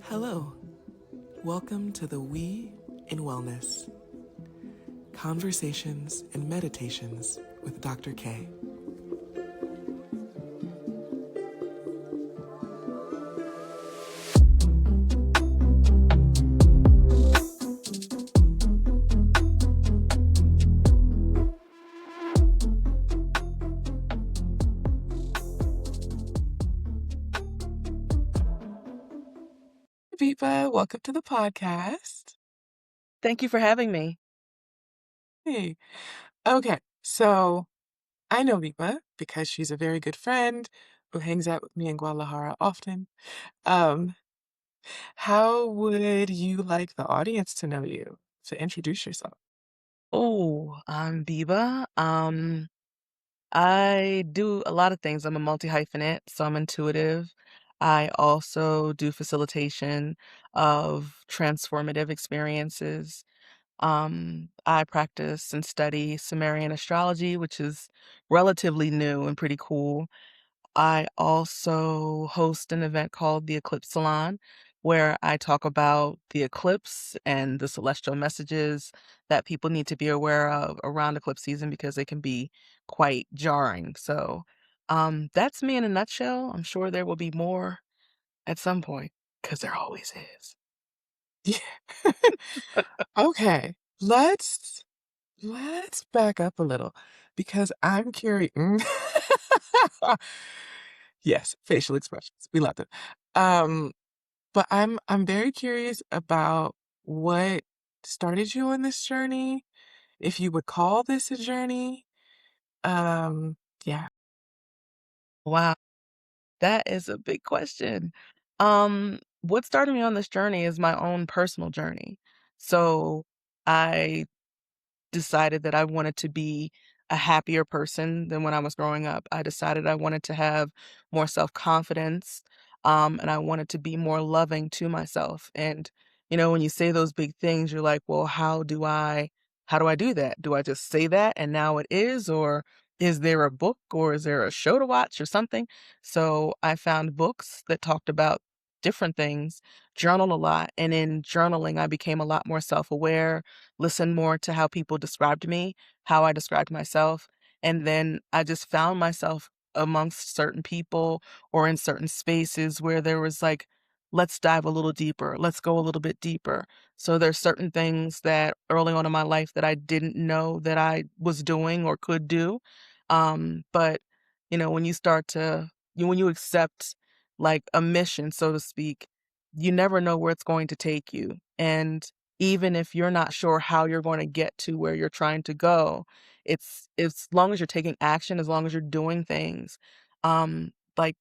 Hello, welcome to the We in Wellness Conversations and Meditations with Dr. K. Biba, welcome to the podcast. Thank you for having me. Hey, okay, so I know Biba because she's a very good friend who hangs out with me in Guadalajara often. Um, how would you like the audience to know you? To introduce yourself. Oh, I'm Biba. I do a lot of things. I'm a multi-hyphenate, so I'm intuitive. I also do facilitation of transformative experiences. I practice and study Sumerian astrology, which is relatively new and pretty cool. I also host an event called the Eclipse Salon, where I talk about the eclipse and the celestial messages that people need to be aware of around eclipse season because they can be quite jarring. So, that's me in a nutshell. I'm sure there will be more at some point because there always is. Yeah. Okay, let's back up a little because I'm curious. Yes, facial expressions. We love them. Um, but I'm very curious about what started you on this journey, if you would call this a journey. Yeah. Wow, that is a big question. What started me on this journey is my own personal journey. So I decided that I wanted to be a happier person than when I was growing up. I decided I wanted to have more self-confidence, and I wanted to be more loving to myself. And, when you say those big things, you're like, well, how do I do that? Do I just say that and now it is, or is there a book or is there a show to watch or something? So I found books that talked about different things, journal a lot, and in journaling, I became a lot more self-aware, listen more to how people described me, how I described myself, and then I just found myself amongst certain people or in certain spaces where there was like, let's dive a little deeper, let's go a little bit deeper. So there's certain things that early on in my life that I didn't know that I was doing or could do. But when you start to when you accept like a mission, so to speak, you never know where it's going to take you. And even if you're not sure how you're going to get to where you're trying to go, it's as long as you're taking action, as long as you're doing things, like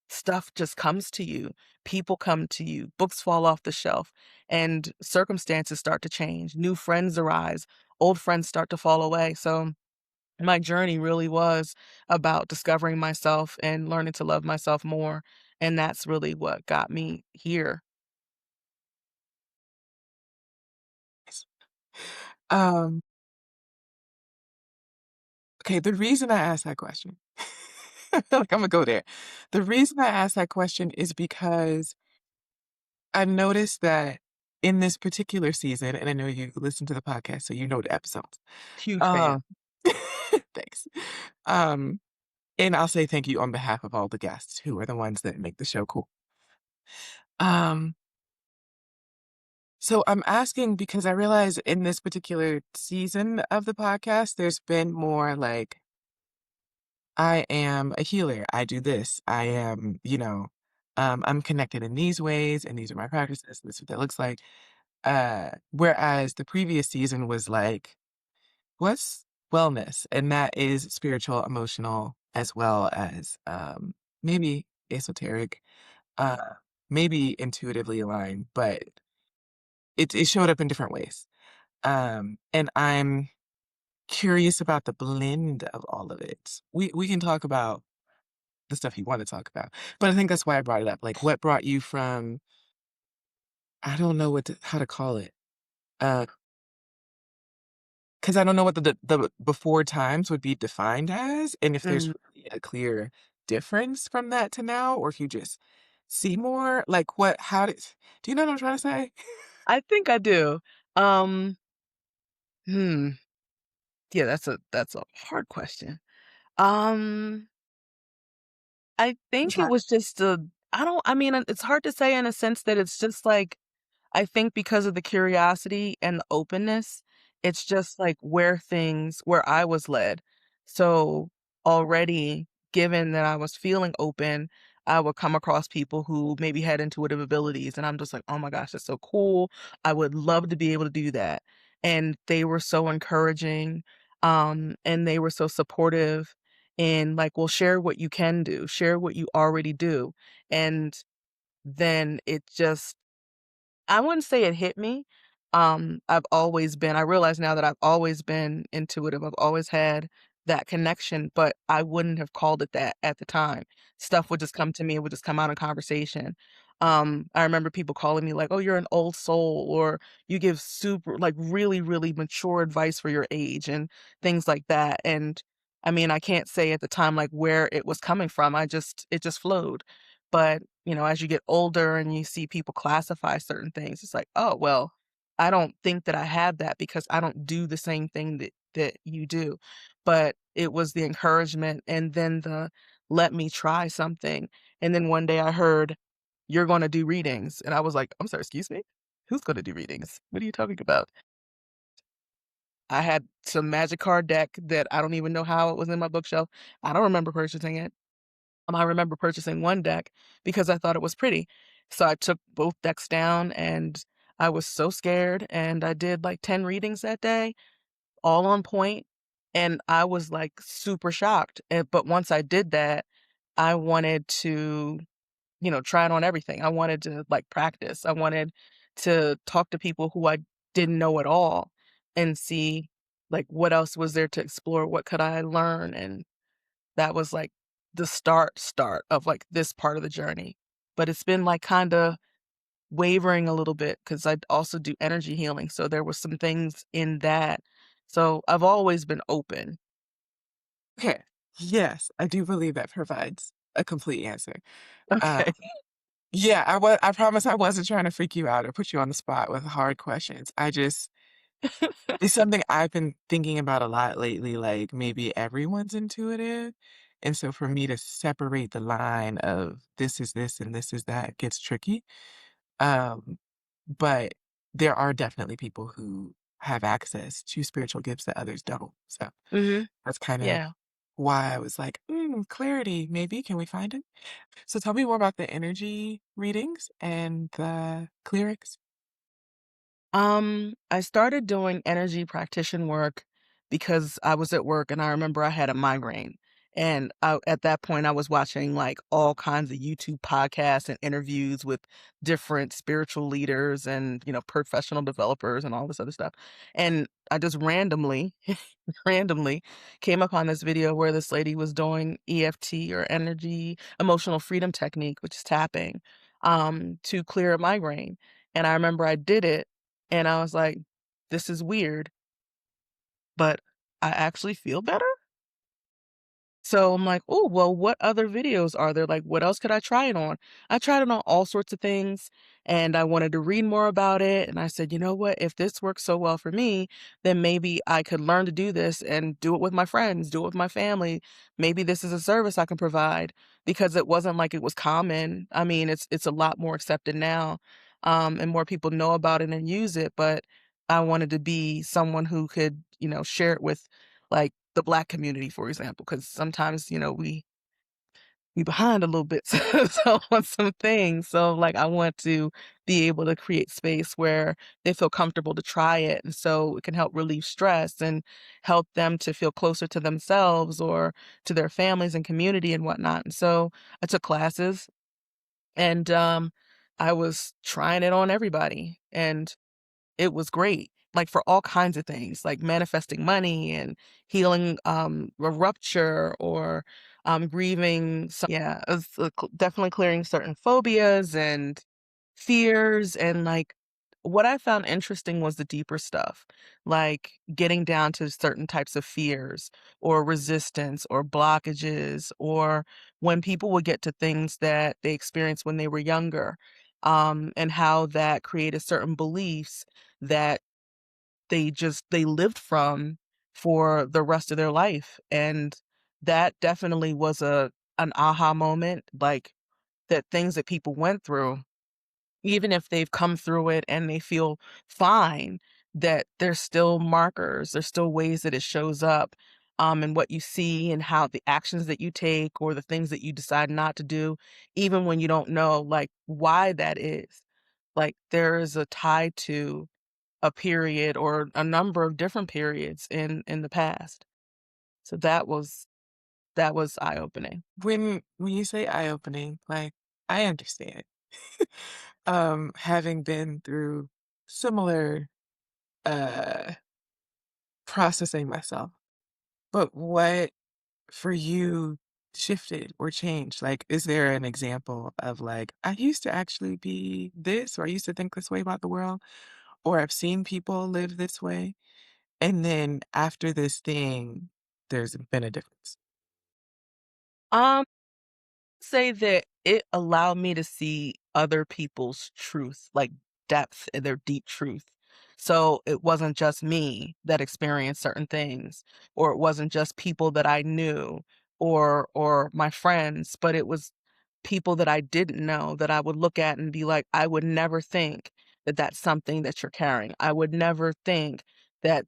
stuff just comes to you. People come to you, books fall off the shelf, and circumstances start to change. New friends arise, old friends start to fall away. So my journey really was about discovering myself and learning to love myself more. And that's really what got me here. Um, okay, the reason I asked that question, like I'm gonna go there. The reason I asked that question is because I've noticed that in this particular season, and I know you listen to the podcast, so you know the episodes. Huge fan. Um, thanks. Um, and I'll say thank you on behalf of all the guests who are the ones that make the show cool. Um, so I'm asking because I realize in this particular season of the podcast, there's been more like, I am a healer. I do this. I am, I'm connected in these ways, and these are my practices. This is what that looks like. Whereas the previous season was like, what's wellness? And that is spiritual, emotional, as well as maybe esoteric, uh, maybe intuitively aligned, but it showed up in different ways. And I'm curious about the blend of all of it. We can talk about the stuff you want to talk about, but I think that's why I brought it up. Like, what brought you from? I don't know how to call it. 'Cause I don't know what the before times would be defined as, and if there's Mm. really a clear difference from that to now, or if you just see more? Like, what how did do you know what I'm trying to say? I think I do. Um, hmm, yeah, that's a hard question. Um, I think it Try was just I mean, it's hard to say in a sense that it's just like I think because of the curiosity and the openness, it's just like where I was led. So already, given that I was feeling open, I would come across people who maybe had intuitive abilities, and I'm just like, oh my gosh, that's so cool. I would love to be able to do that. And they were so encouraging, and they were so supportive and like, well, share what you can do, share what you already do. And then it just I wouldn't say it hit me. I realize now that I've always been intuitive. I've always had that connection, but I wouldn't have called it that at the time. Stuff would just come to me, it would just come out in conversation. I remember people calling me like, "Oh, you're an old soul," or "You give super like really, really mature advice for your age," and things like that. And I mean, I can't say at the time like where it was coming from. It just flowed. But, as you get older and you see people classify certain things, it's like, "Oh, well, I don't think that I have that because I don't do the same thing that you do." But it was the encouragement and then the let me try something. And then one day I heard, "You're gonna do readings." And I was like, "I'm sorry, excuse me? Who's gonna do readings? What are you talking about?" I had some magic card deck that I don't even know how it was in my bookshelf. I don't remember purchasing it. I remember purchasing one deck because I thought it was pretty. So I took both decks down and I was so scared and I did like 10 readings that day, all on point, and I was like super shocked. But once I did that, I wanted to, try it on everything. I wanted to like practice. I wanted to talk to people who I didn't know at all and see like what else was there to explore, what could I learn, and that was, like, the start of, like, this part of the journey. But it's been, like, kinda wavering a little bit because I also do energy healing, so there was some things in that. So I've always been open. Okay. Yes, I do believe that provides a complete answer. Uh, Okay. yeah, I promise I wasn't trying to freak you out or put you on the spot with hard questions. I just it's something I've been thinking about a lot lately, like, maybe everyone's intuitive, and so for me to separate the line of this is this and this is that gets tricky, um, but there are definitely people who have access to spiritual gifts that others don't, so Mhm. that's kind of Yeah. why I was like, "Mm, clarity, maybe, can we find it?" So tell me more about the energy readings and the clerics. I started doing energy practitioner work because I was at work and I remember I had a migraine. And at that point, I was watching like all kinds of YouTube podcasts and interviews with different spiritual leaders and, professional developers and all this other stuff. And I just randomly came upon this video where this lady was doing EFT or energy emotional freedom technique, which is tapping, to clear a migraine. And I remember I did it and I was like, "This is weird, but I actually feel better?" So I'm like, "Oh, well, what other videos are there? Like, what else could I try it on?" I tried it on all sorts of things, and I wanted to read more about it, and I said, "You know what? If this works so well for me, then maybe I could learn to do this and do it with my friends, do it with my family. Maybe this is a service I can provide," because it wasn't like it was common. I mean, it's a lot more accepted now, and more people know about it and use it, but I wanted to be someone who could, share it with like the Black community, for example, because sometimes, we behind a little bit so on some things. So like I want to be able to create space where they feel comfortable to try it. And so it can help relieve stress and help them to feel closer to themselves or to their families and community and whatnot. And so I took classes and I was trying it on everybody. And it was great, like, for all kinds of things, like manifesting money and healing, a rupture or, grieving yeah, it's, definitely clearing certain phobias and fears and, like, what I found interesting was the deeper stuff, like getting down to certain types of fears or resistance or blockages, or when people would get to things that they experienced when they were younger, and how that created certain beliefs that they lived from for the rest of their life. And that definitely was a an aha moment, like that things that people went through, even if they've come through it and they feel fine, that there's still markers, there's still ways that it shows up, and what you see and how the actions that you take or the things that you decide not to do, even when you don't know like why that is. Like there is a tie to a period or a number of different periods in the past. So that was eye-opening. When you say eye-opening, like, I understand. Having been through similar, uh, processing myself. But what for you shifted or changed? Like, is there an example of like, I used to actually be this, or I used to think this way about the world, or I've seen people live this way, and then after this thing, there's been a difference? Um Say that it allowed me to see other people's truth, like depth in their deep truth. So it wasn't just me that experienced certain things, or it wasn't just people that I knew or my friends, but it was people that I didn't know that I would look at and be like, I would never think that that's something that you're carrying. I would never think that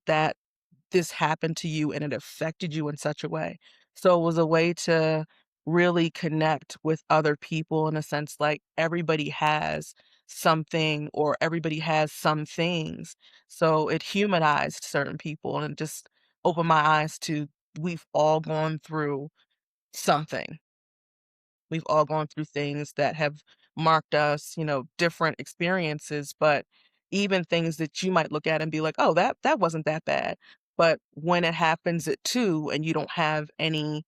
this happened to you and it affected you in such a way. So it was a way to really connect with other people in a sense like everybody has something or everybody has some things. So it humanized certain people and just opened my eyes to we've all gone through something. We've all gone through things that have marked us, different experiences, but even things that you might look at and be like, "Oh, that wasn't that bad." But when it happens at 2 and you don't have any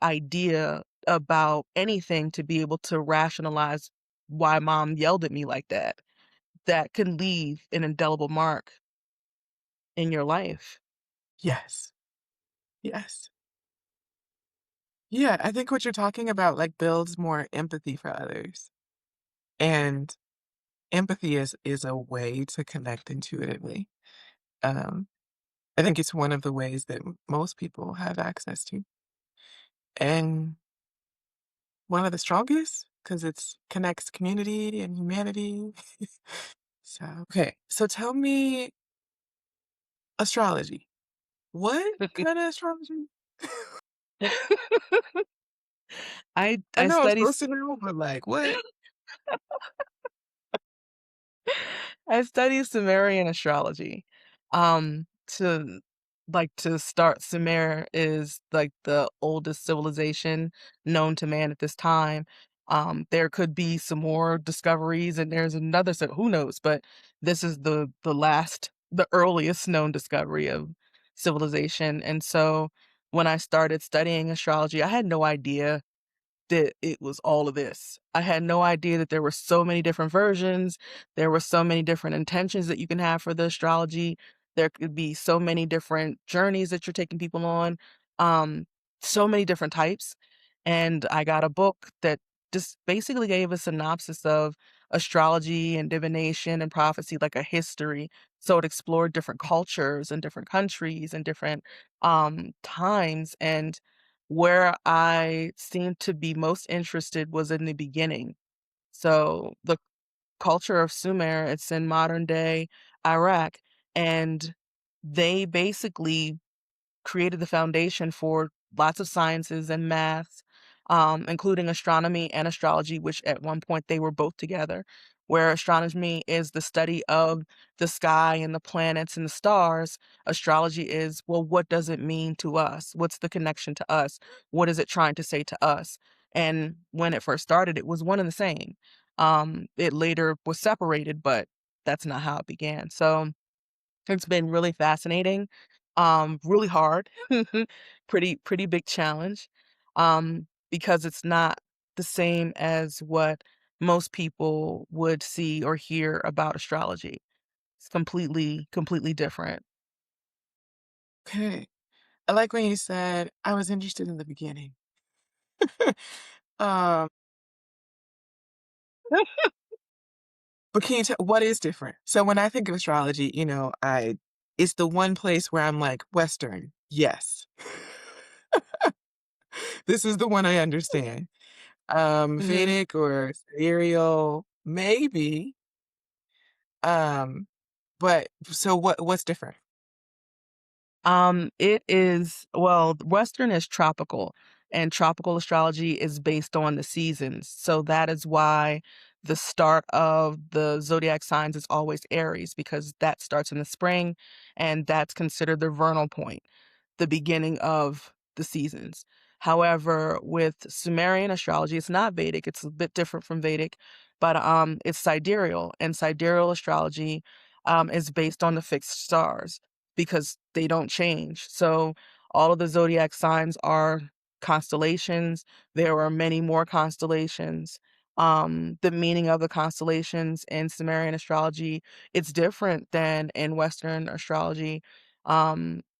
idea about anything to be able to rationalize why mom yelled at me like that, that can leave an indelible mark in your life. Yes. Yes. Yeah, I think what you're talking about, like, builds more empathy for others, and empathy is a way to connect intuitively. Um, I think it's one of the ways that most people have access to, and one of the strongest because it's connects community and humanity. So, okay, so tell me astrology. What kinda astrology? I I I know I'm study supposed to know, but, like, what? I study Sumerian astrology. To start, Sumer is like the oldest civilization known to man at this time. There could be some more discoveries, and there's another. So who knows? But this is the earliest known discovery of civilization. And so when I started studying astrology, I had no idea that it was all of this. I had no idea that there were so many different versions. There were so many different intentions that you can have for the astrology. There could be so many different journeys that you're taking people on, um, so many different types. And I got a book that just basically gave a synopsis of astrology and divination and prophecy, like a history. So it explored different cultures and different countries and different times. And where I seemed to be most interested was in the beginning. So the culture of Sumer, it's in modern day Iraq, and they basically created the foundation for lots of sciences and maths, including astronomy and astrology, which at one point they were both together. Where astronomy is the study of the sky and the planets and the stars, astrology is, well, what does it mean to us? What's the connection to us? What is it trying to say to us? And when it first started, it was one and the same. It later was separated, but that's not how it began. So, it's been really fascinating, really hard, pretty big challenge, because it's not the same as what most people would see or hear about astrology. It's completely different. Okay. I like when you said, "I was interested in the beginning." Um, but can you tell what is different? So when I think of astrology, I it's the one place where I'm like, "Western, yes. This is the one I understand." Mhm. Vedic or Sidereal, maybe, um, but so what's different? It is well, Western is tropical, and tropical astrology is based on the seasons. So that is why the start of the zodiac signs is always Aries, because that starts in the spring, and that's considered the vernal point, the beginning of the seasons. However, with Sumerian astrology, it's not Vedic, it's a bit different from Vedic, but it's sidereal, and sidereal astrology is based on the fixed stars because they don't change. So all of the zodiac signs are constellations. There are many more constellations. The meaning of the constellations in Sumerian astrology, it's different than in Western astrology.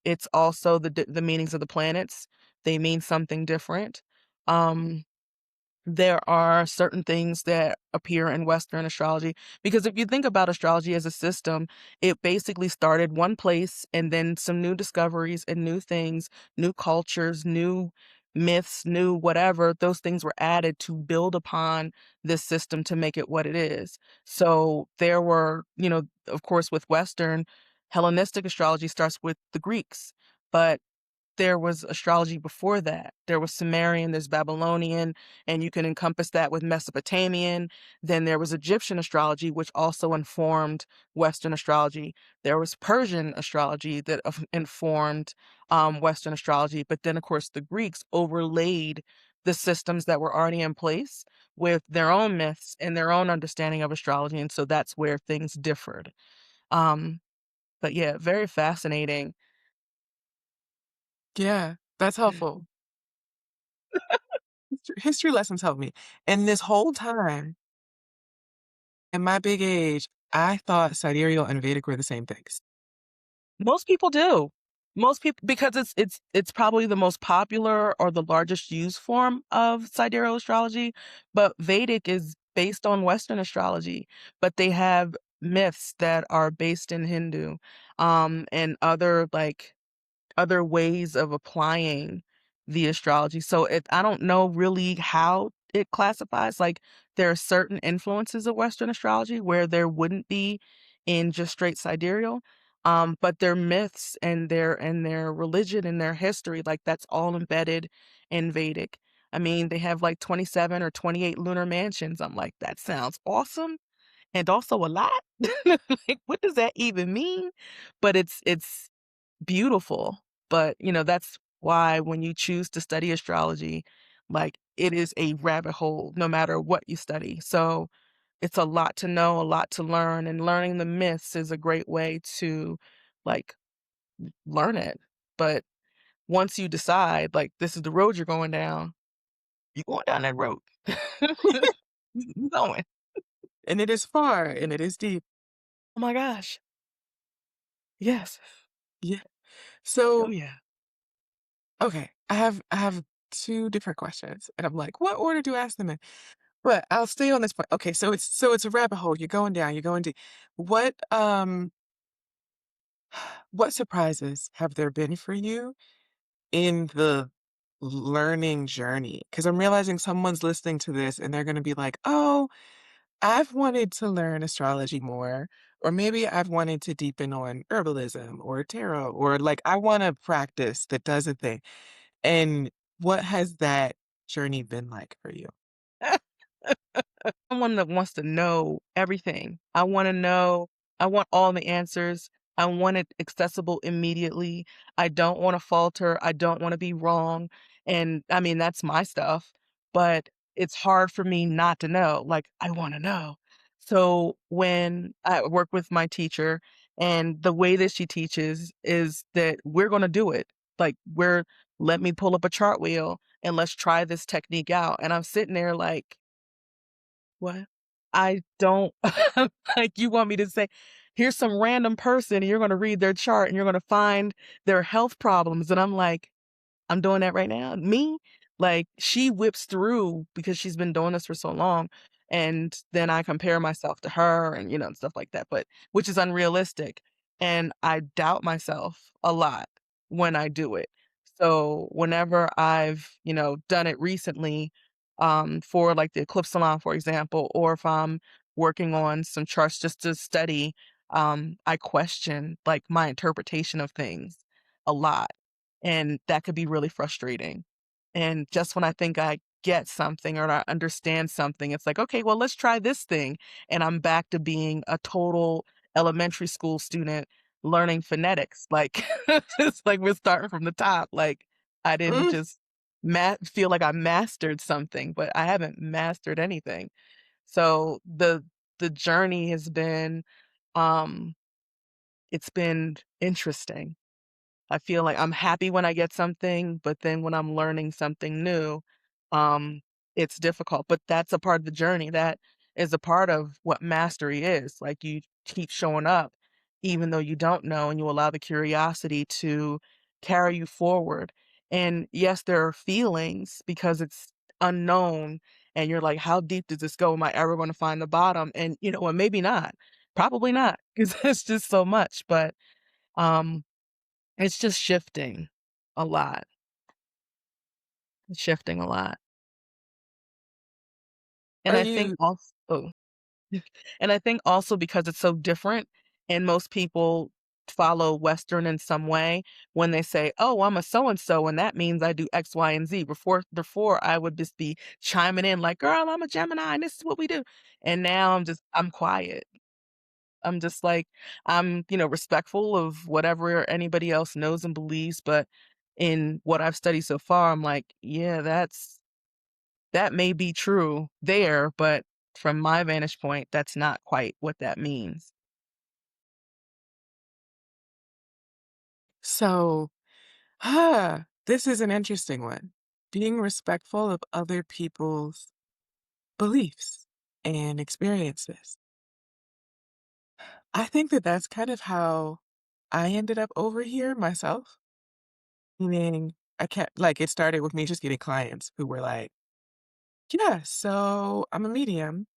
It's also the meanings of the planets. They mean something different. Um, there are certain things that appear in Western astrology because if you think about astrology as a system, it basically started one place and then some new discoveries and new things, new cultures, new myths, new whatever, those things were added to build upon this system to make it what it is. So there were, of course, with Western, Hellenistic astrology starts with the Greeks, but there was astrology before that. There was Sumerian, there's Babylonian, and you can encompass that with Mesopotamian. Then there was Egyptian astrology, which also informed Western astrology. There was Persian astrology that informed Western astrology. But then, of course, the Greeks overlaid the systems that were already in place with their own myths and their own understanding of astrology. And so that's where things differed. Um, but yeah, very fascinating. Yeah, that's helpful. History lessons help me, and this whole time, in my big age, I thought sidereal and Vedic were the same things. Most people do. Most people because it's probably the most popular or the largest used form of sidereal astrology, but Vedic is based on Western astrology, but they have myths that are based in Hindu, and other ways of applying the astrology. So I don't know really how it classifies. Like there are certain influences of Western astrology where there wouldn't be in just straight sidereal. But their myths and their religion and their history, like that's all embedded in Vedic. I mean, they have like 27 or 28 lunar mansions. I'm like, that sounds awesome and also a lot. Like, what does that even mean? But it's beautiful. But, that's why when you choose to study astrology, like, it is a rabbit hole no matter what you study. So, it's a lot to know, a lot to learn, and learning the myths is a great way to, like, learn it. But once you decide, like, this is the road you're going down that road. You going. And it is far, and it is deep. Oh my gosh. Yes. Yeah. Oh, So, yeah. okay, I have 2 different questions, and I'm like, "What order do I ask them in?" But I'll stay on this point. Okay, so it's a rabbit hole, you're going down, you're going deep. What, what surprises have there been for you in the learning journey? Because 'Cause I'm realizing someone's listening to this, and they're gonna be like, "Oh, I've wanted to learn astrology more, or maybe I've wanted to deepen on herbalism or tarot, or like I want to practice that does a thing." And what has that journey been like for you? Someone that wants to know everything. I want all the answers. I want it accessible immediately. I don't want to falter. I don't want to be wrong. And I mean, that's my stuff, but it's hard for me not to know. Like, I want to know. So when I work with my teacher, and the way that she teaches is that we're going to do it. Like, let me pull up a chart wheel and let's try this technique out. And I'm sitting there like, What? I don't like, you want me to say, "Here's some random person, and you're gonna read their chart, and you're gonna find their health problems," and I'm like, I'm doing that right now. Me? Like, she whips through because she's been doing this for so long, and then I compare myself to her and, and stuff like that, but which is unrealistic, and I doubt myself a lot when I do it. So, whenever I've, done it recently, for, like, the Eclipse Salon, for example, or if I'm working on some charts just to study, I question, like, my interpretation of things a lot. And that could be really frustrating. And just when I think I get something or I understand something, it's like, okay, well, let's try this thing. And I'm back to being a total elementary school student learning phonetics. Like, it's like we're starting from the top. Like, I didn't Mm. just feel like I mastered something, but I haven't mastered anything. So the journey has been, um, it's been interesting. I feel like I'm happy when I get something, but then when I'm learning something new, um, it's difficult. But that's a part of the journey. That is a part of what mastery is. Like, you keep showing up, even though you don't know, and you allow the curiosity to carry you forward. And yes, there are feelings because it's unknown. And you're like, how deep does this go? Am I ever going to find the bottom? And and maybe not. Probably not, because it's just so much. But um it's just shifting a lot. It's shifting a lot. And Are I think you also and I think also because it's so different and most people follow Western in some way, when they say, "Oh, I'm a so and so, and that means I do X, Y, and Z." Before I would just be chiming in like, "Girl, I'm a Gemini, and this is what we do." And now I'm quiet. I'm just like, I'm, respectful of whatever anybody else knows and believes, but in what I've studied so far, I'm like, yeah, that may be true there, but from my vantage point, that's not quite what that means. so this is an interesting one. Being respectful of other people's beliefs and experiences. I think that that's kind of how I ended up over here myself. Meaning, I kept like, it started with me just getting clients who were like, "Yeah, so I'm a medium,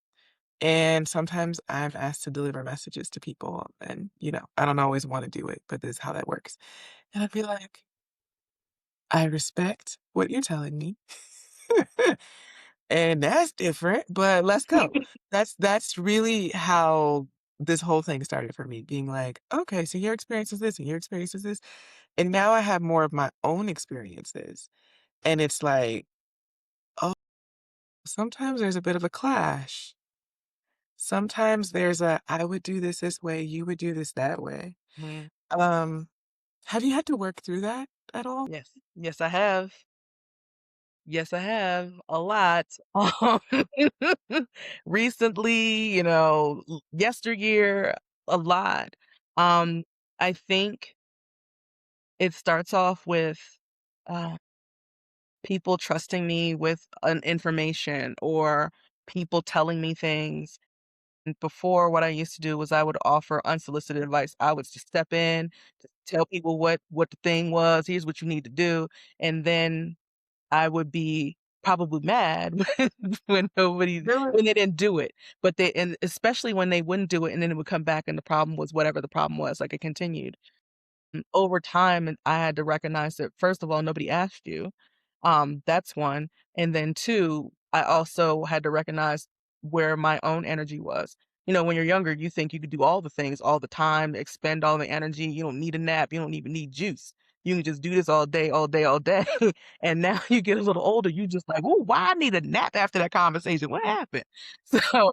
and sometimes I'm asked to deliver messages to people, and, I don't always wanna do it, but this is how that works." And I'd be like, "I respect what you're telling me, and that's different, but let's go." That's really how this whole thing started for me, being like, "Okay, so your experience is this, and your experience is this," and now I have more of my own experiences, and it's like, "Oh, sometimes there's a bit of a clash. Sometimes there's a, I would do this way, you would do this that way." Mhm. Um, have you had to work through that at all? Yes. Yes, I have. Yes, I have, a lot. Um, recently, yesteryear, a lot. Um, I think it starts off with, uh people trusting me with an information or people telling me things. And before, what I used to do was I would offer unsolicited advice. I would just step in, just tell people what the thing was. Here's what you need to do, and then I would be probably mad Really? when they didn't do it. But and especially when they wouldn't do it, and then it would come back, and the problem was whatever the problem was. Like, it continued. Over time, and I had to recognize that, first of all, nobody asked you. That's one. And then two, I also had to recognize where my own energy was. When you're younger, you think you could do all the things all the time, expend all the energy. You don't need a nap. You don't even need juice. You can just do this all day, all day, all day. And now you get a little older, you just like, oh, why I need a nap after that conversation? What happened? So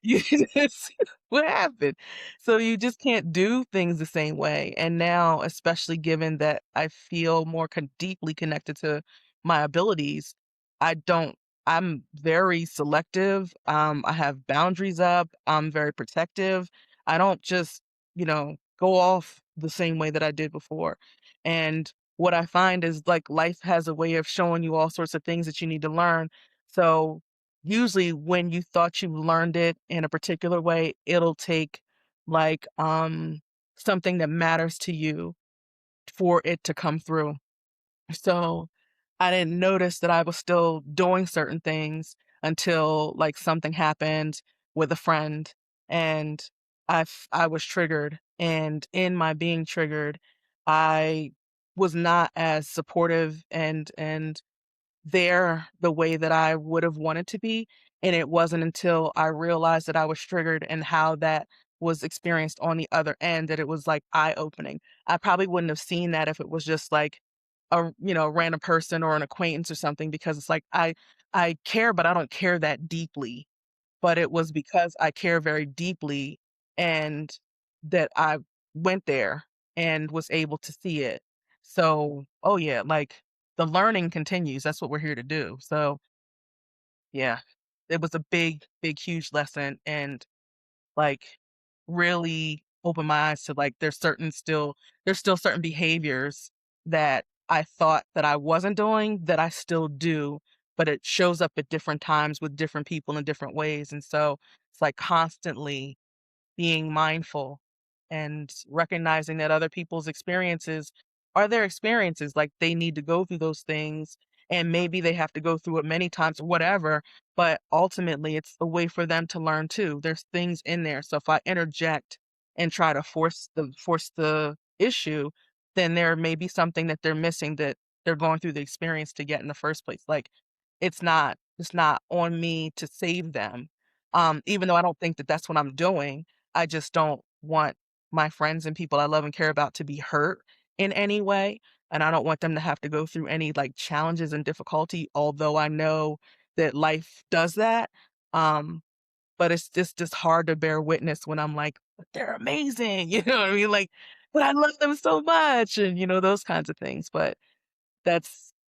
you just, what happened? So you just can't do things the same way. And now, especially given that I feel more deeply connected to my abilities, I don't, I'm very selective. I have boundaries up. I'm very protective. I don't just, go off the same way that I did before. And what I find is, like, life has a way of showing you all sorts of things that you need to learn. So usually when you thought you learned it in a particular way, it'll take like something that matters to you for it to come through. So I didn't notice that I was still doing certain things until like something happened with a friend and I was triggered, and in my being triggered, I was not as supportive and there the way that I would have wanted to be, and it wasn't until I realized that I was triggered and how that was experienced on the other end that it was, like, eye-opening. I probably wouldn't have seen that if it was just, like, random person or an acquaintance or something because it's like I care, but I don't care that deeply, but it was because I care very deeply and that I went there and was able to see it. So, oh yeah, like the learning continues. That's what we're here to do. So, yeah, it was a big, big, huge lesson and like really opened my eyes to like there's still certain behaviors that I thought that I wasn't doing that I still do, but it shows up at different times with different people in different ways. And so it's like constantly being mindful and recognizing that other people's experiences are their experiences. Like they need to go through those things and maybe they have to go through it many times or whatever, but ultimately it's a way for them to learn too. There's things in there. So if I interject and try to force the issue, then there may be something that they're missing that they're going through the experience to get in the first place. Like it's not on me to save them. Even though I don't think that that's what I'm doing, I just don't want my friends and people I love and care about to be hurt in any way, and I don't want them to have to go through any, like, challenges and difficulty, although I know that life does that, um, but it's just hard to bear witness when I'm like, "But they're amazing," you know what I mean? Like, "But I love them so much," and, those kinds of things, but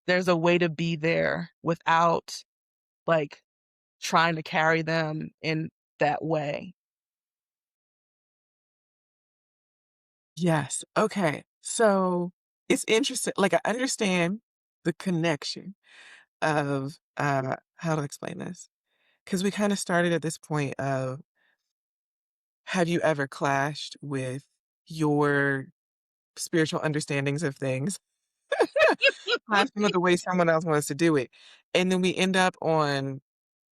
there's a way to be there without, like, trying to carry them in that way. Yes. Okay. So it's interesting. Like I understand the connection of how to explain this. Because we kind of started at this point of have you ever clashed with your spiritual understandings of things? Clashing with the way someone else wants to do it. And then we end up on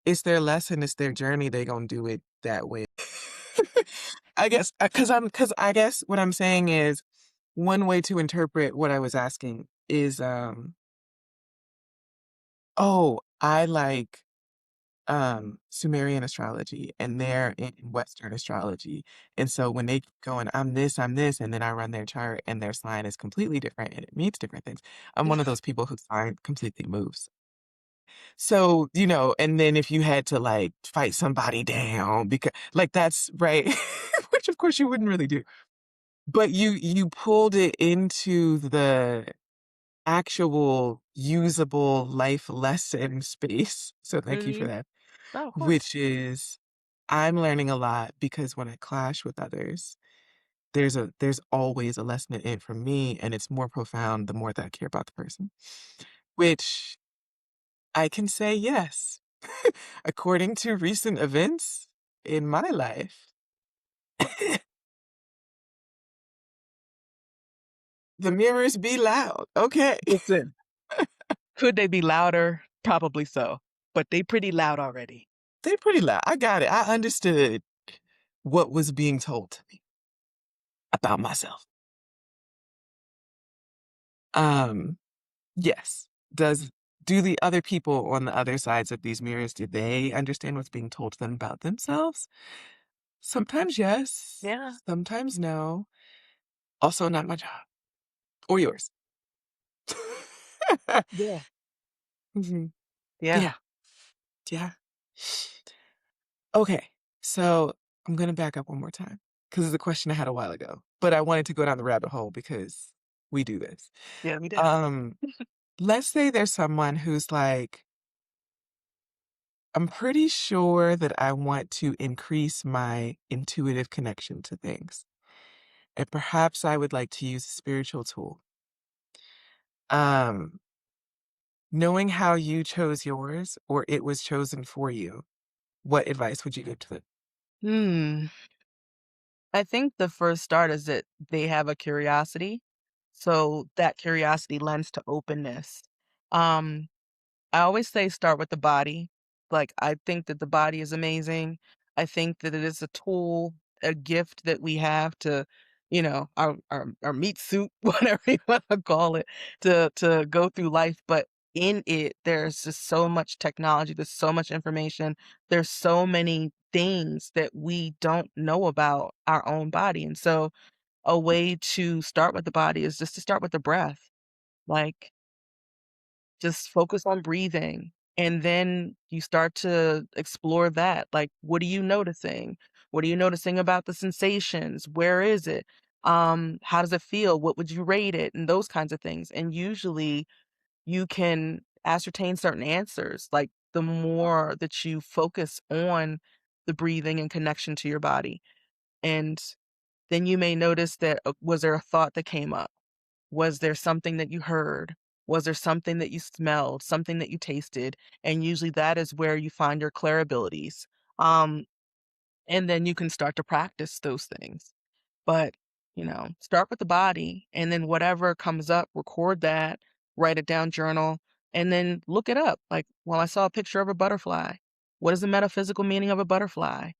it's their lesson, it's their journey, they gonna do it that way. I guess, because I guess what I'm saying is one way to interpret what I was asking is, oh, I like, Sumerian astrology, and they're in Western astrology, and so when they keep going, I'm this," and then I run their chart and their sign is completely different and it means different things. I'm one of those people whose sign completely moves. So, and then if you had to like fight somebody down because like that's right, which of course you wouldn't really do. But you pulled it into the actual usable life lesson space. So thank you for Mhm. that. Oh, of course. Which is I'm learning a lot because when I clash with others, there's always a lesson in it for me and it's more profound the more that I care about the person. Which I can say yes. According to recent events in my life, the mirrors be loud. Okay. Listen. Could they be louder? Probably so, but they pretty loud already. They're pretty loud. I got it. I understood what was being told to me about myself. Um, yes. Do the other people on the other sides of these mirrors, do they understand what's being told to them about themselves? Sometimes yes, Yeah, sometimes no. Also not my job or yours. yeah, Mhm. yeah, Yeah, yeah. Okay, so I'm gonna back up one more time because it's a question I had a while ago, but I wanted to go down the rabbit hole because we do this. yeah, we do. Um, let's say there's someone who's like, I'm pretty sure that I want to increase my intuitive connection to things, and perhaps I would like to use a spiritual tool. Um, Knowing how you chose yours or it was chosen for you, what advice would you give to them? Hmm. I think the first start is that they have a curiosity. So that curiosity lends to openness. Um, I always say start with the body. Like, I think that the body is amazing. I think that it is a tool, a gift that we have to, our meat suit, whatever you want to call it, to go through life. But in it, there's just so much technology, there's so much information, there's so many things that we don't know about our own body. And so a way to start with the body is just to start with the breath. Like, just focus on breathing, and then you start to explore that, like, what are you noticing? What are you noticing about the sensations? Where is it? How does it feel? What would you rate it? And those kinds of things, and usually, you can ascertain certain answers, like, the more that you focus on the breathing and connection to your body, and then you may notice that, was there a thought that came up? Was there something that you heard? Was there something that you smelled, something that you tasted? And usually that is where you find your clairabilities. Um, and then you can start to practice those things. But, start with the body and then whatever comes up, record that, write it down, journal, and then look it up. Like, well, I saw a picture of a butterfly. What is the metaphysical meaning of a butterfly?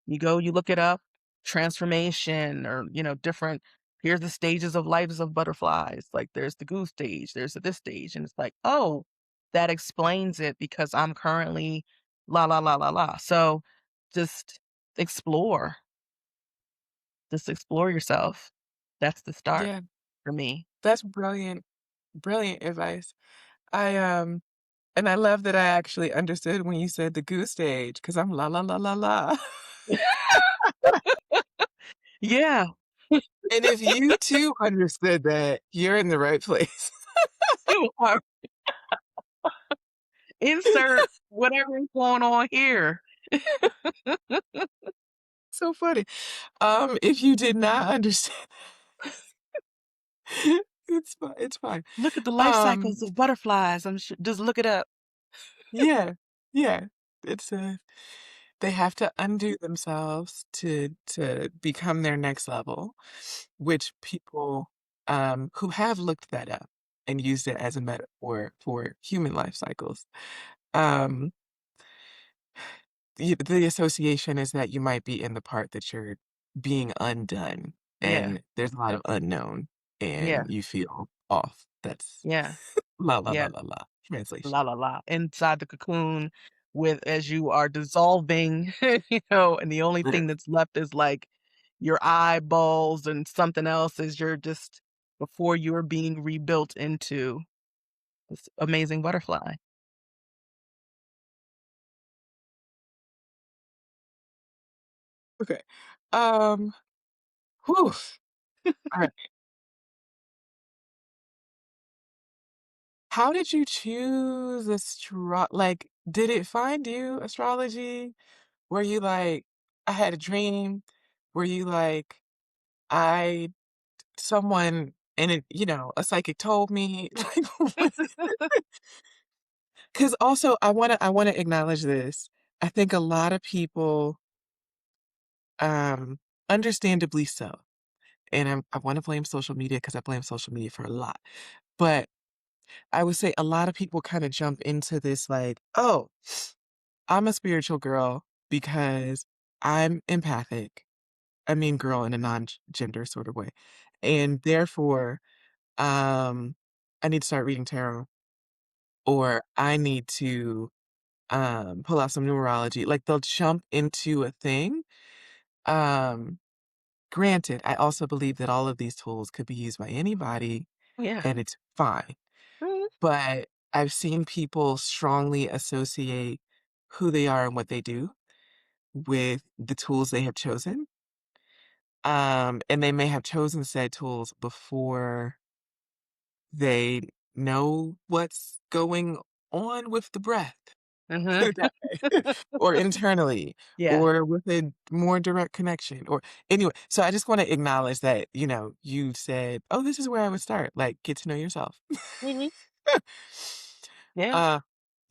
You go, you look it up, transformation or, different here's the stages of lives of butterflies. Like there's the goose stage, there's the this stage. And it's like, oh, that explains it because I'm currently la la la la la. So just explore. Just explore yourself. That's the start Yeah, for me. that's brilliant, brilliant advice. And I love that I actually understood when you said the goose stage because I'm la la la la la. Yeah. And if you too understood that, you're in the right place. You are insert whatever is going on here. So funny. If you did not understand, it's fine. It's fine. Look at the life Um, cycles of butterflies. Just look it up. yeah, yeah. It's they have to undo themselves to become their next level, which people who have looked that up and used it as a metaphor for human life cycles. Um, the association is that you might be in the part that you're being undone, Yeah. and there's a lot of unknown, Yeah. and you feel off. That's Yeah. la la la Yeah. la la translation. La la la. Inside the cocoon with as you are dissolving, and the only Yeah. thing that's left is like your eyeballs and something else as you're just before you're being rebuilt into this amazing butterfly. Okay. Um. Whew. All right. How did you choose like, did it find you, astrology? Were you like, "I had a dream"? Were you like, "I someone and it a psychic told me"? Like, what 'cause also I wanna acknowledge this. I think a lot of people, um, understandably so, and I wanna blame social media because I blame social media for a lot, but I would say a lot of people kinda jump into this like, "Oh, I'm a spiritual girl because I'm empathic." I mean girl in a non-gender sort of way. And therefore, um, I need to start reading tarot or I need to pull out some numerology. Like they'll jump into a thing. Um, Granted, I also believe that all of these tools could be used by anybody Yeah. and it's fine. Mhm. But I've seen people strongly associate who they are and what they do with the tools they have chosen. And they may have chosen said tools before they know what's going on with the breath, put Mhm. it that way, or internally, Yeah. or with a more direct connection, or anyway. So I just want to acknowledge that, you said, "Oh, this is where I would start." Like, get to know yourself. Mhm. Yeah. Uh,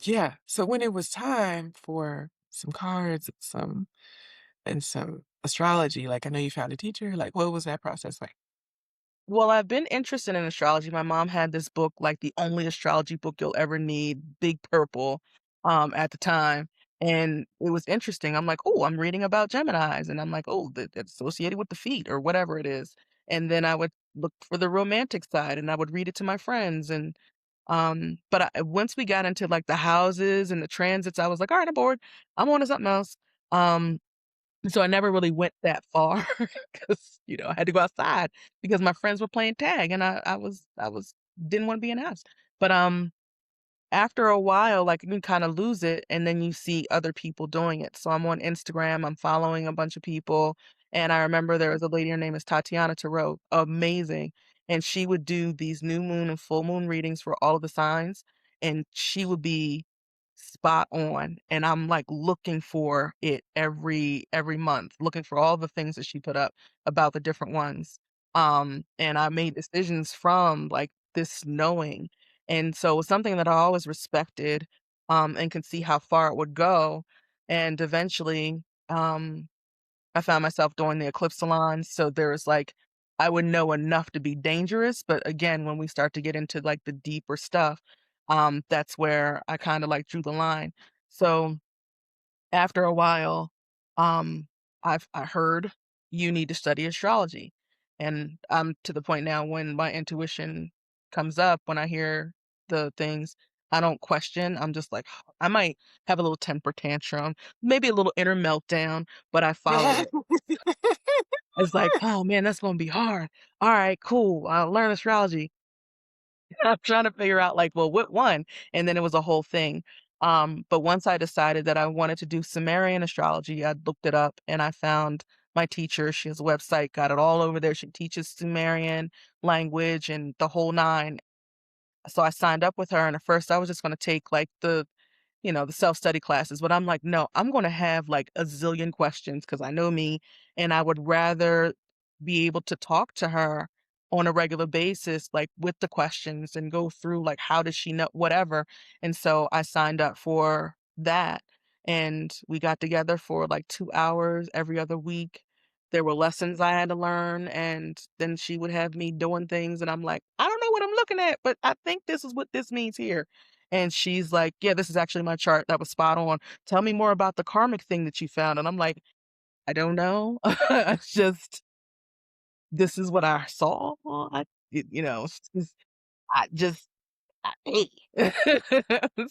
yeah, so when it was time for some cards, and some astrology, like, I know you found a teacher, like, what was that process like? Well, I've been interested in astrology. My mom had this book, like the only astrology book you'll ever need, big purple, at the time. And it was interesting. I'm like, oh, I'm reading about Geminis. And I'm like, oh, that's associated with the feet or whatever it is. And then I would look for the romantic side and I would read it to my friends. And but once we got into like the houses and the transits, I was like, all right, I'm bored. I'm on to something else. Um, so I never really went that far because, I had to go outside because my friends were playing tag and I was didn't wanna be in the house. But, after a while, like, you can kinda lose it, and then you see other people doing it. So I'm on Instagram, I'm following a bunch of people, and I remember there was a lady, her name is Tatiana Tarot, amazing, and she would do these new moon and full moon readings for all of the signs, and she would be spot on, and I'm, like, looking for it every month, looking for all the things that she put up about the different ones. And I made decisions from, like, this knowing, and so it's something that I always respected, and could see how far it would go, and eventually, I found myself doing the eclipse salons, so there was, like, I would know enough to be dangerous, but again, when we start to get into, like, the deeper stuff, that's where I kinda, like, drew the line. So after a while, um, I heard you need to study astrology, and I'm to the point now when my intuition comes up, when I hear the things, I don't question. I'm just like, I might have a little temper tantrum, maybe a little inner meltdown, but I follow it. It's like, oh man, that's gonna be hard. All right, cool. I'll learn astrology. I'm trying to figure out like, well, what one? And then it was a whole thing. But once I decided that I wanted to do Sumerian astrology, I looked it up and I found my teacher. She has a website, got it all over there. She teaches Sumerian language and the whole nine. So I signed up with her, and at first I was just gonna take like the self-study classes, but I'm like, "No, I'm gonna have, like, a zillion questions because I know me, and I would rather be able to talk to her on a regular basis, like, with the questions and go through, like, how does she know whatever, and so I signed up for that, and we got together for, like, 2 hours every other week. There were lessons I had to learn, and then she would have me doing things, and I'm like, "I don't know what I'm looking at, but I think this is what this means here." And she's like, "Yeah, this is actually my chart. That was spot on. Tell me more about the karmic thing that you found." And I'm like, "I don't know. It's just this is what I saw. It's just I just hey."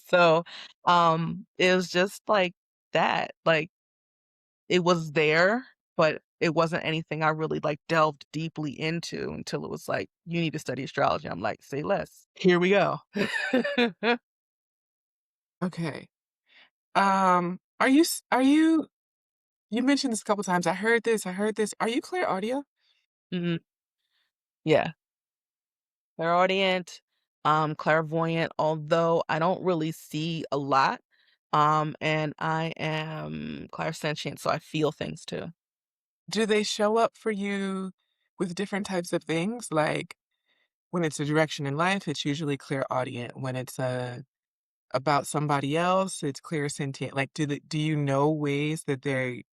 So, it was just like that. Like it was there, but it wasn't anything I really like delved deeply into until it was like, you need to study astrology. I'm like, say less. Here we go. Okay. You mentioned this a couple times, I heard this. Are you clear audio? Mhm. Yeah. Clairaudient, clairvoyant, although I don't really see a lot, and I am clairsentient, so I feel things too. Do they show up for you with different types of things? Like, when it's a direction in life, it's usually clairaudient. When it's, about somebody else, it's clairsentient. Like, do you know ways that they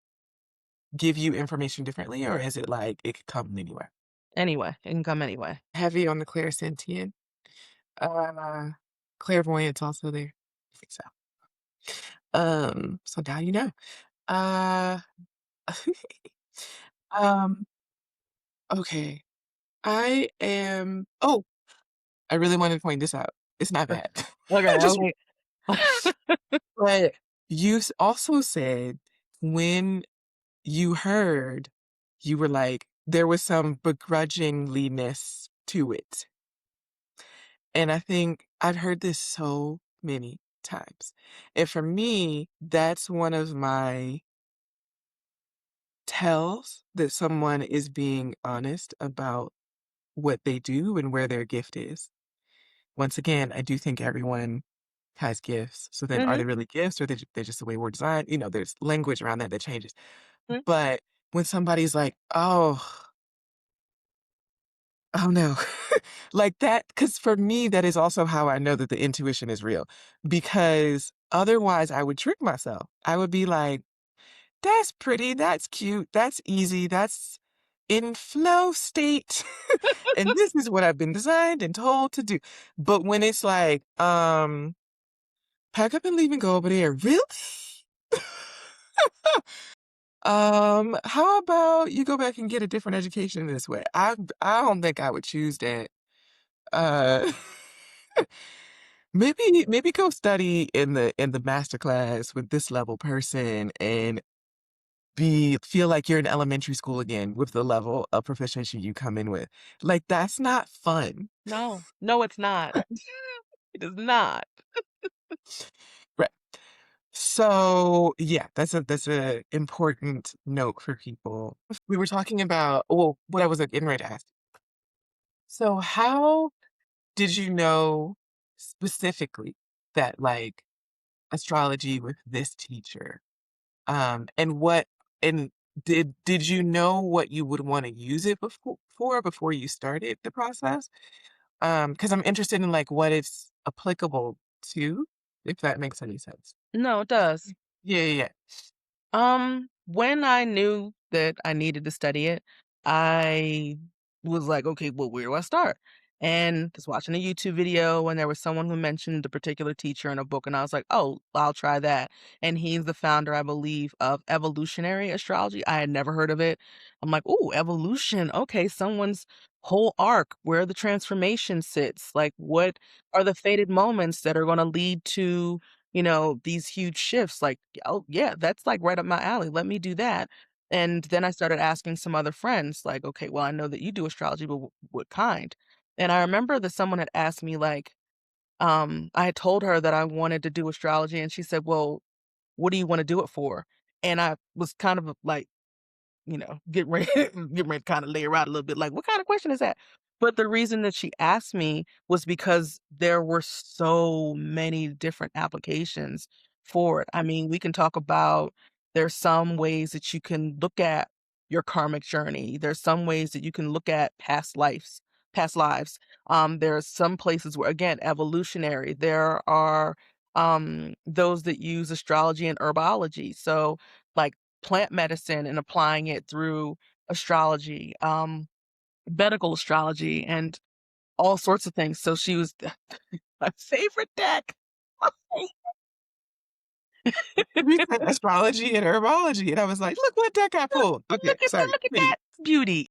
give you information differently, or is it like it could come anywhere? Anyway, it can come anyway. Heavy on the clairsentient. Uh, Clairvoyance also there. I think so. So now you know. Uh, um, okay. I really wanted to point this out. It's not bad. Okay, Just okay. but also said when you heard, you were like, there was some begrudgingness to it. And I think I've heard this so many times. And for me, that's one of my tells that someone is being honest about what they do and where their gift is. Once again, I do think everyone has gifts. So then are Mhm, they really gifts or they're just the way we're designed? There's language around that that changes. mhm, But when somebody's like, oh, Oh, no. Like that, because for me, that is also how I know that the intuition is real, because otherwise I would trick myself. I would be like, "That's pretty, that's cute, that's easy, that's in flow state, and this is what I've been designed and told to do." But when it's like, "Pack up and leave and go over there." "Really? How about you go back and get a different education this way?" I don't think I would choose that. Uh, maybe go study in the master class with this level person and be feel like you're in elementary school again with the level of proficiency you come in with. Like, that's not fun. No. No, it's not. It is not. Right. So, yeah, that's a important note for people. We were talking about, well, what I was getting ready to ask. So, how did you know specifically that, like, astrology with this teacher? And what and did you know what you would wanna use it before you started the process? Because I'm interested in, like, what it's applicable to, if that makes any sense. No, it does. Yeah, yeah, yeah. When I knew that I needed to study it, I was like, okay, well, where do I start? And was watching a YouTube video and there was someone who mentioned a particular teacher in a book, and I was like, oh, I'll try that. And he's the founder, I believe, of evolutionary astrology. I had never heard of it. I'm like, oh, evolution. Okay, someone's whole arc, where the transformation sits. Like, what are the fated moments that are going to lead to these huge shifts, like, oh, yeah, that's like right up my alley. Let me do that. And then I started asking some other friends, like, okay, well, I know that you do astrology, but what kind? And I remember that someone had asked me, like, I had told her that I wanted to do astrology, and she said, well, what do you want to do it for? And I was kind of like, get ready get ready to kinda lay her out a little bit, like, "What kind of question is that?" But the reason that she asked me was because there were so many different applications for it. I mean, we can talk about there's some ways that you can look at your karmic journey. There's some ways that you can look at past lives. There's some places where, again, evolutionary. There are, those that use astrology and herbology. So, like, plant medicine and applying it through astrology, medical astrology, and all sorts of things. So she was my favorite deck. We said astrology and herbology, and I was like, "Look what deck I pulled." Okay, sorry, Look at continue. that beauty.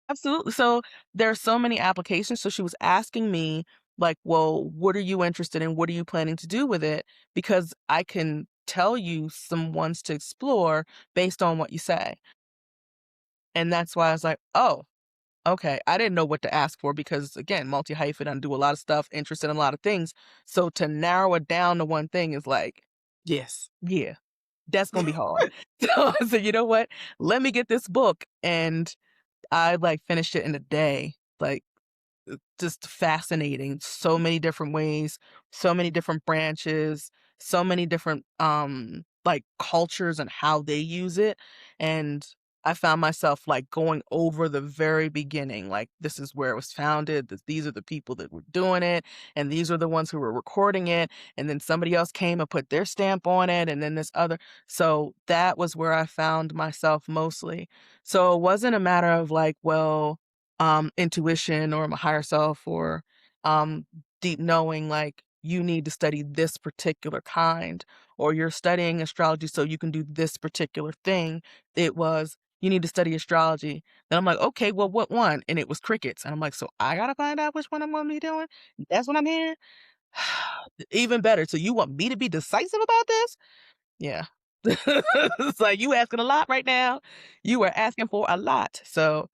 Absolutely. So there are so many applications. So she was asking me, like, well, what are you interested in? What are you planning to do with it? Because I can tell you some ones to explore based on what you say. And that's why I was like, oh, okay, I didn't know what to ask for because, again, multi-hyphen, I do a lot of stuff, interested in a lot of things. So to narrow it down to one thing is like, Yes. yeah, that's gonna be hard. So I said, you know what? Let me get this book, and I like finished it in a day. Like, just fascinating. So many different ways, so many different branches, so many different like cultures and how they use it. And I found myself like going over the very beginning, like this is where it was founded, these are the people that were doing it, and these are the ones who were recording it, and then somebody else came and put their stamp on it, and then this other. So that was where I found myself mostly. So it wasn't a matter of like, well, intuition or my higher self or um, deep knowing, like you need to study this particular kind, or you're studying astrology so you can do this particular thing. It was, you need to study astrology. Then I'm like, okay, well, what one? And it was crickets. And I'm like, so I got to find out which one I'm going to be doing. That's what I'm hearing. Even better. So you want me to be decisive about this? Yeah. It's like you asking a lot right now. You are asking for a lot. So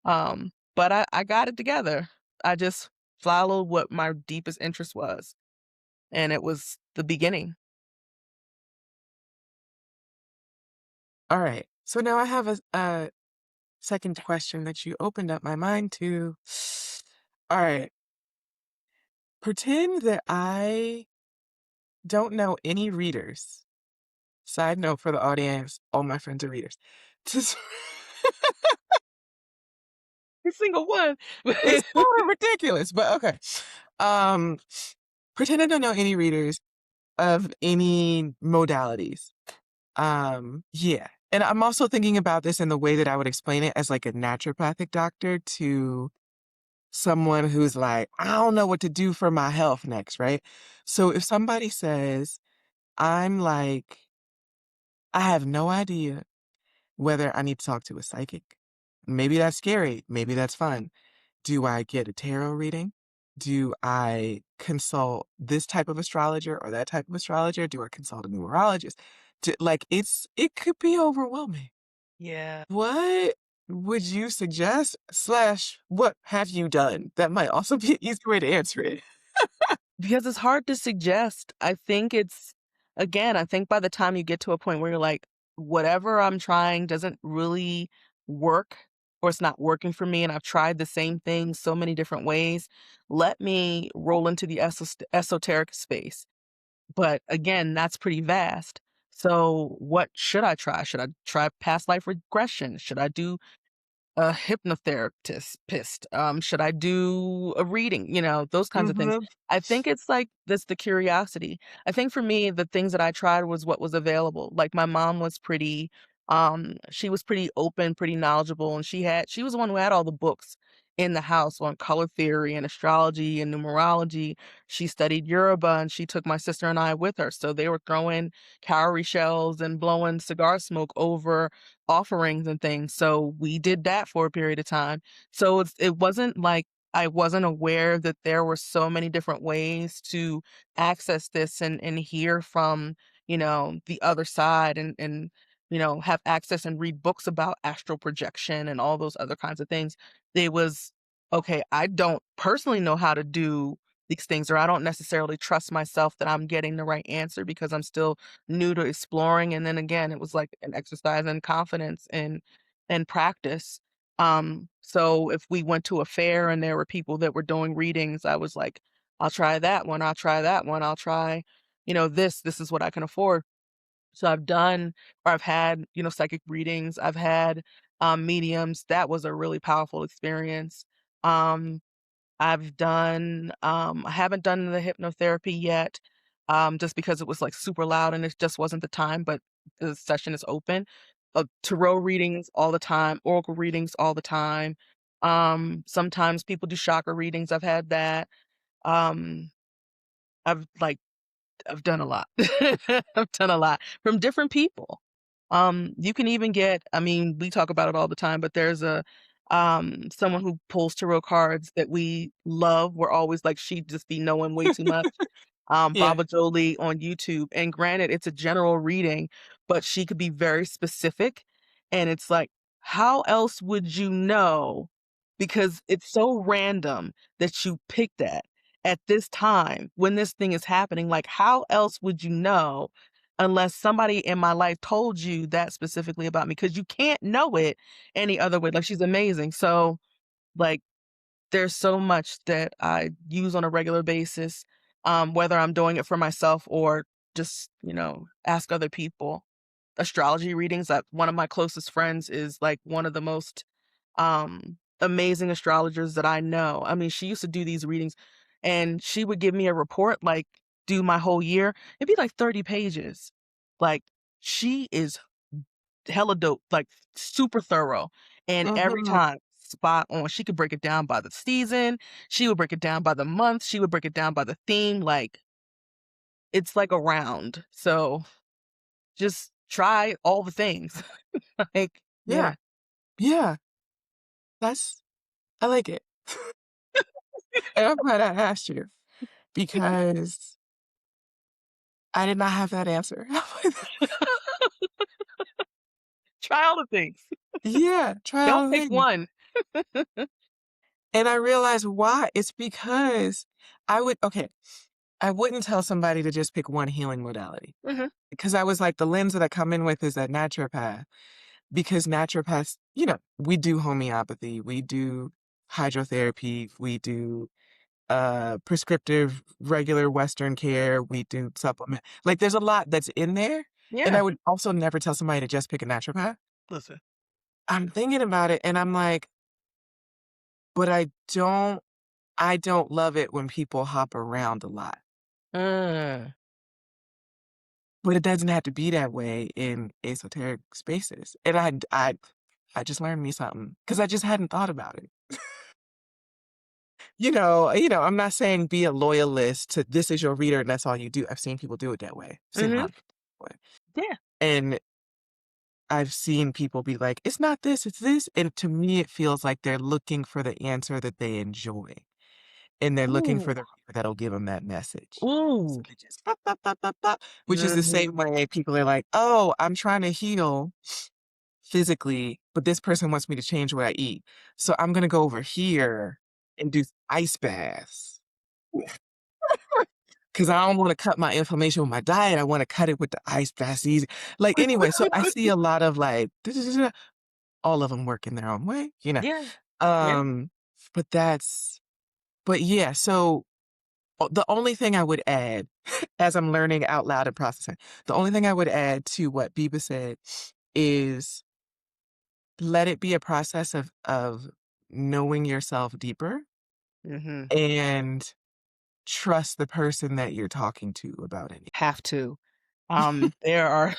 but I got it together. I just followed what my deepest interest was, and it was the beginning. Alright. So now I have a second question that you opened up my mind to. Alright. Pretend that I don't know any readers. Side note for the audience, all my friends are readers. Just every single one. It's so ridiculous, but okay. Um, pretend I don't know any readers of any modalities. Yeah. And I'm also thinking about this in the way that I would explain it as like a naturopathic doctor to someone who's like, I don't know what to do for my health next, right? So if somebody says, I'm like, I have no idea whether I need to talk to a psychic. Maybe that's scary. Maybe that's fun. Do I get a tarot reading? Do I consult this type of astrologer or that type of astrologer? Do I consult a numerologist? Like it could be overwhelming. Yeah. What would you suggest? Slash, what have you done? That might also be an easy way to answer it. Because it's hard to suggest. I think it's again, I think by the time you get to a point where you're like, whatever I'm trying doesn't really work or it's not working for me and I've tried the same thing so many different ways, let me roll into the esoteric space. But again, that's pretty vast. So what should I try? Should I try past life regression? Should I do a hypnotherapist pissed. Should I do a reading? Those kinds of things. Mm-hmm. I think it's like that's the curiosity. I think for me, the things that I tried was what was available. Like my mom was she was pretty open, pretty knowledgeable, and she was the one who had all the books in the house on color theory and astrology and numerology. She studied Yoruba and she took my sister and I with her. So they were throwing cowrie shells and blowing cigar smoke over offerings and things. So we did that for a period of time. So it wasn't like I wasn't aware that there were so many different ways to access this and hear from, the other side and have access and read books about astral projection and all those other kinds of things. It was okay, I don't personally know how to do these things, or I don't necessarily trust myself that I'm getting the right answer because I'm still new to exploring. And then again, it was like an exercise in confidence and practice. So if we went to a fair and there were people that were doing readings, I was like, I'll try that one, I'll try that one, I'll try, this is what I can afford. So I've done or I've had, psychic readings. I've had mediums. That was a really powerful experience. Um, I haven't done the hypnotherapy yet, just because it was, like, super loud and it just wasn't the time, but the session is open. Tarot readings all the time, oracle readings all the time. Sometimes people do chakra readings, I've had that. Um, I've, like I've done a lot. I've done a lot from different people. You can even get I mean, we talk about it all the time, but there's someone who pulls tarot cards that we love. We're always like, she'd just be knowing way too much. Yeah. Baba Jolie on YouTube. And granted, it's a general reading, but she could be very specific. And it's like, how else would you know? Because it's so random that you picked that at this time when this thing is happening. Like, how else would you know unless somebody in my life told you that specifically about me? Because you can't know it any other way. Like, she's amazing. So, like, there's so much that I use on a regular basis, whether I'm doing it for myself or just, ask other people. Astrology readings, that one of my closest friends is like one of the most amazing astrologers that I know. I mean, she used to do these readings and she would give me a report, like do my whole year. It'd be like 30 pages. Like she is hella dope, like super thorough. And every Mm-hmm. time spot on. She could break it down by the season. She would break it down by the month. She would break it down by the theme. Like it's like a round. So just try all the things. Like, Yeah. yeah. Yeah. I like it. And I'm glad I asked you because I did not have that answer. Try all the things. Yeah, try Don't all the pick things. one. And I realized why. It's because okay, I wouldn't tell somebody to just pick one healing modality. Mhm. Because I was like, the lens that I come in with is that naturopath. Because naturopaths, we do homeopathy, we do hydrotherapy, we do prescriptive regular Western care, we do supplement. Like there's a lot that's in there. And Yeah. I would also never tell somebody to just pick a naturopath. Listen. I'm thinking about it and I'm like, but I don't love it when people hop around a lot. Mm. But it doesn't have to be that way in esoteric spaces. And I just learned me something because I just hadn't thought about it. I'm not saying be a loyalist to this is your reader and that's all you do. I've seen people do it that way. I've seen a Mhm. lot of people do it that way. Yeah. And I've seen people be like, it's not this, it's this. And to me, it feels like they're looking for the answer that they enjoy. And they're looking Ooh. for the reader that'll give them that message. So Ooh. they just, bop, bop, bop, bop, bop, which is the Mhm. same way people are like, oh, I'm trying to heal physically, but this person wants me to change what I eat. So I'm gonna go over here and do ice baths. Cause I don't want to cut my inflammation with my diet. I want to cut it with the ice baths easy. Like anyway, so I see a lot of like all of them work in their own way. Yeah. Yeah. Um, but but yeah, so the only thing I would add as I'm learning out loud and processing, the only thing I would add to what Biba said is let it be a process of knowing yourself deeper Mhm. and trust the person that you're talking to about it. Have to. There are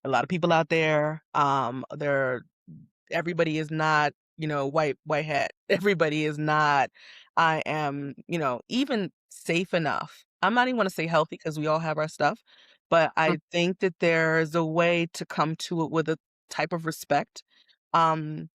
a lot of people out there. There everybody is not, white hat. Everybody is not, I am, even safe enough. I'm not even gonna say healthy because we all have our stuff, but Mm, I think that there's a way to come to it with a type of respect. Um,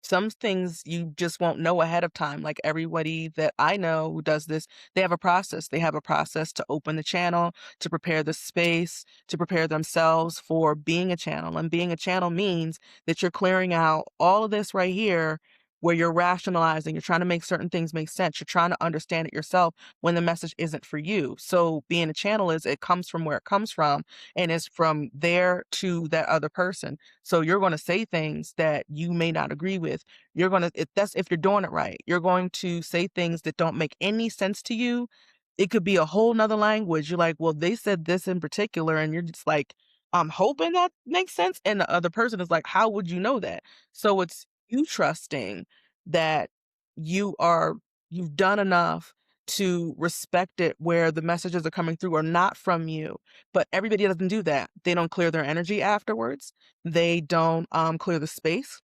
some things you just won't know ahead of time. Like everybody that I know who does this, they have a process. They have a process to open the channel, to prepare the space, to prepare themselves for being a channel. And being a channel means that you're clearing out all of this right here where you're rationalizing, you're trying to make certain things make sense. You're trying to understand it yourself when the message isn't for you. So being a channel is it comes from where it comes from and it's from there to that other person. So you're going to say things that you may not agree with. You're going to, if that's if you're doing it right, you're going to say things that don't make any sense to you. It could be a whole nother language. You're like, well, they said this in particular, and you're just like, I'm hoping that makes sense. And the other person is like, how would you know that? So it's you trusting that you are you've done enough to respect it where the messages are coming through are not from you. But everybody doesn't do that. They don't clear their energy afterwards. They don't clear the space.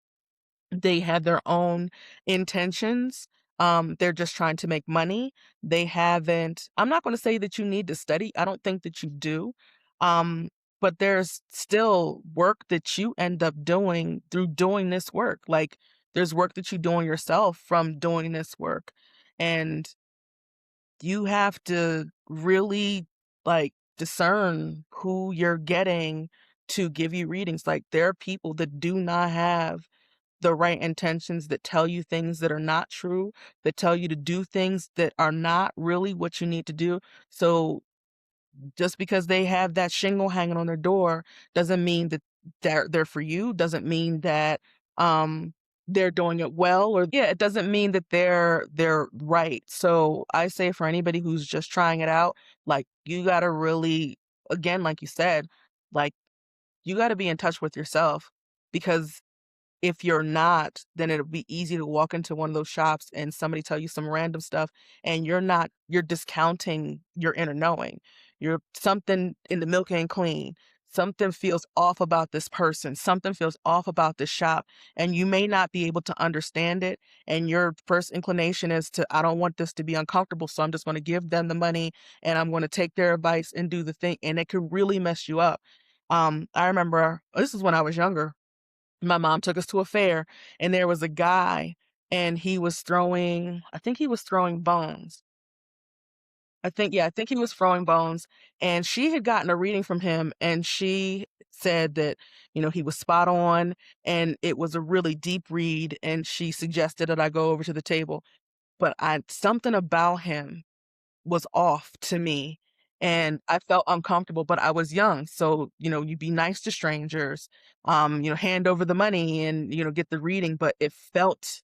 They have their own intentions. They're just trying to make money. They haven't, I'm not going to say that you need to study. I don't think that you do. Um, but there's still work that you end up doing through doing this work. Like there's work that you doing yourself from doing this work. And you have to really like discern who you're getting to give you readings. Like there are people that do not have the right intentions, that tell you things that are not true, that tell you to do things that are not really what you need to do. So just because they have that shingle hanging on their door doesn't mean that they're for you, doesn't mean that um they're doing it well, or yeah, it doesn't mean that they're right. So I say for anybody who's just trying it out, like you got to really, again, like you said, like you got to be in touch with yourself, because if you're not, then it'll be easy to walk into one of those shops and somebody tell you some random stuff and you're discounting your inner knowing. You're something in the milk ain't clean. Something feels off about this person. Something feels off about this shop. And you may not be able to understand it. And your first inclination is to, I don't want this to be uncomfortable. So I'm just going to give them the money and I'm going to take their advice and do the thing. And it could really mess you up. I remember this is when I was younger. My mom took us to a fair and there was a guy and he was throwing, I think he was throwing bones. I think he was throwing bones, and she had gotten a reading from him and she said that, he was spot on and it was a really deep read and she suggested that I go over to the table. But I something about him was off to me and I felt uncomfortable, but I was young. So, you be nice to strangers, hand over the money and, get the reading, but it felt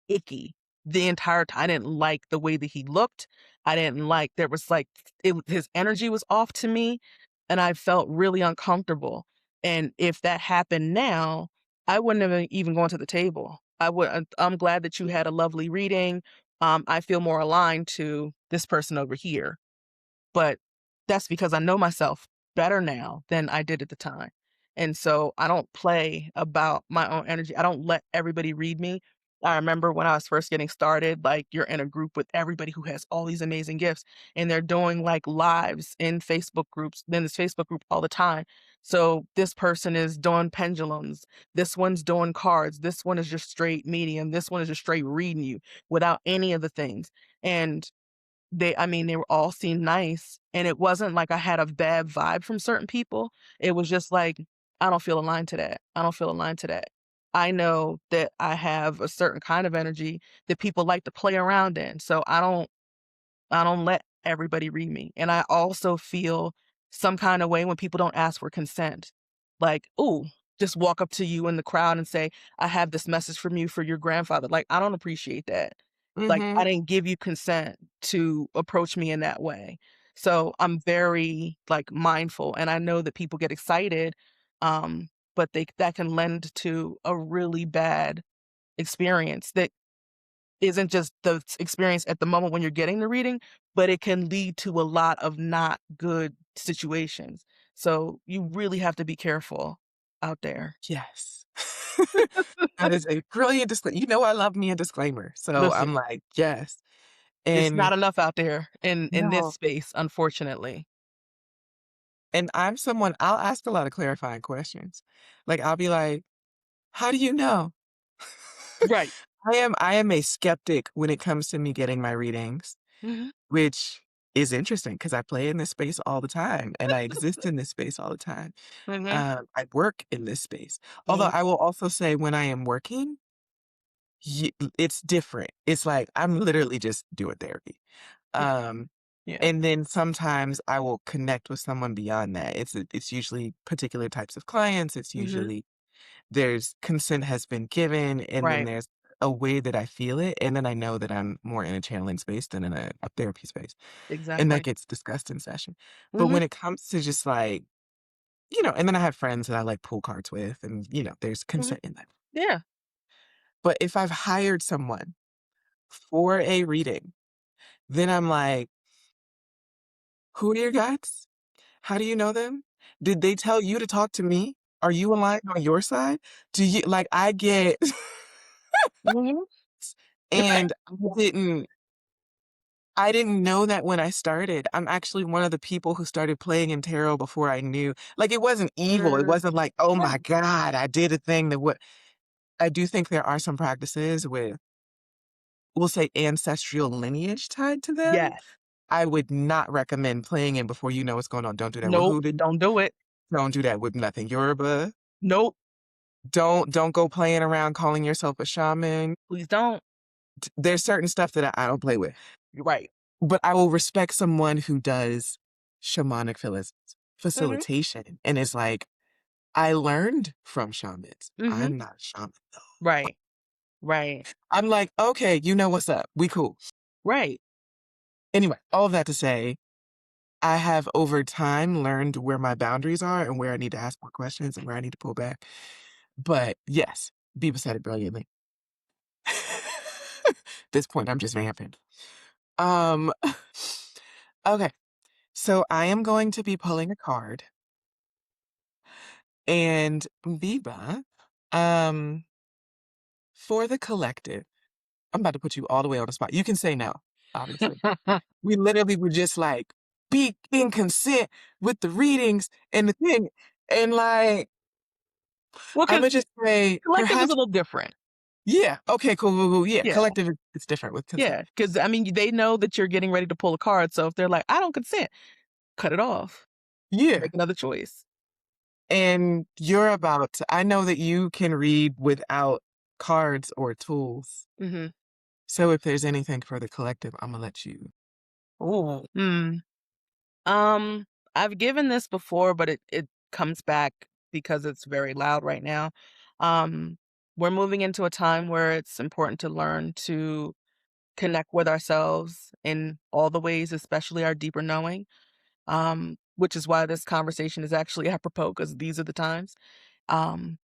icky the entire time. I didn't like the way that he looked. I didn't like, there was like, his energy was off to me and I felt really uncomfortable. And if that happened now, I wouldn't have even gone to the table. I'm glad that you had a lovely reading. I feel more aligned to this person over here. But that's because I know myself better now than I did at the time. And so I don't play about my own energy. I don't let everybody read me. I remember when I was first getting started, like you're in a group with everybody who has all these amazing gifts and they're doing like lives in Facebook groups, in this Facebook group all the time. So this person is doing pendulums. This one's doing cards. This one is just straight medium. This one is just straight reading you without any of the things. And they were all seemed nice, and it wasn't like I had a bad vibe from certain people. It was just like, "I don't feel aligned to that. I don't feel aligned to that." I know that I have a certain kind of energy that people like to play around in, so I don't let everybody read me, and I also feel some kinda way when people don't ask for consent. Like, "Ooh," just walk up to you in the crowd and say, "I have this message from you for your grandfather." Like, I don't appreciate that. Like, I Mhm. didn't give you consent to approach me in that way. So, I'm very, like, mindful, and I know that people get excited, but that can lend to a really bad experience that isn't just the experience at the moment when you're getting the reading, but it can lead to a lot of not good situations. So you really have to be careful out there. Yes. That is a brilliant disclaimer. You know I love me a disclaimer, so I'm Listen, like, "Yes." it's And not enough out there in this no, space, unfortunately. and I'm someone I'll ask a lot of clarifying questions. Like, I'll be like, "How do you know?" Right. I am a skeptic when it comes to me getting my readings, Mhm, which is interesting because I play in this space all the time, and I exist in this space all the time. mhm, I work in this space. Although mhm. I will also say when I am working, it's different. It's like I'm literally just doing therapy. Yeah, Um, yeah. and then sometimes I will connect with someone beyond that. It's usually particular types of clients. It's Mhm. usually there's consent has been given, and then Right. there's a way that I feel it, and then I know that I'm more in a channeling space than in a therapy space, and that Exactly. gets discussed in session. But Mhm. when it comes to just like, and then I have friends that I like pull cards with, and there's Mhm. consent in that. Yeah. But if I've hired someone for a reading, then I'm like, who are your guides? How do you know them? Did they tell you to talk to me? Are you aligned on your side? Do you like I get Mhm. and I didn't know that when I started. I'm actually one of the people who started playing in tarot before I knew. Like it wasn't evil. It Mm. wasn't like, "Oh Yeah. my god, I did a thing that what." I do think there are some practices with we'll say ancestral lineage tied to them. Yes. I would not recommend playing in before you know what's going on. Don't do that with Nope, hoodoo. don't do it. Don't do that with nothing Yoruba. Nope, Don't go playing around calling yourself a shaman. please don't. There's certain stuff that I don't play with. You're right. But I will respect someone who does shamanic Mhm. facilitation and is like, "I learned from shamans. Mhm. I'm not a shaman, though." Right. Right. I'm like, "Okay, you know what's up. We cool." Right. Anyway, all of that to say, I have over time learned where my boundaries are and where I need to ask more questions and where I need to pull back. But yes, Biba said it brilliantly. This point, I'm just vamping. Um, okay, so I am going to be pulling a card, and Biba, um, for the collective, I'm about to put you all the way on the spot. You can say no, obviously. We literally were just like, be in consent with the readings and the thing. And like, Well, I'm because gonna just say, collective is a perhaps, little different. yeah, okay, cool, cool, cool. Yeah, Yeah. collective, it's different with consent. Yeah. Because I mean, they know that you're getting ready to pull a card, so if they're like, "I don't consent," cut it off. Yeah. Make another choice. And I know that you can read without cards or tools. Mhm. So if there's anything for the collective, I'm gonna let you. Ooh. Um, I've given this before, but it comes back because it's very loud right now. Um, we're moving into a time where it's important to learn to connect with ourselves in all the ways, especially our deeper knowing. Which is why this conversation is actually apropos because these are the times. Um,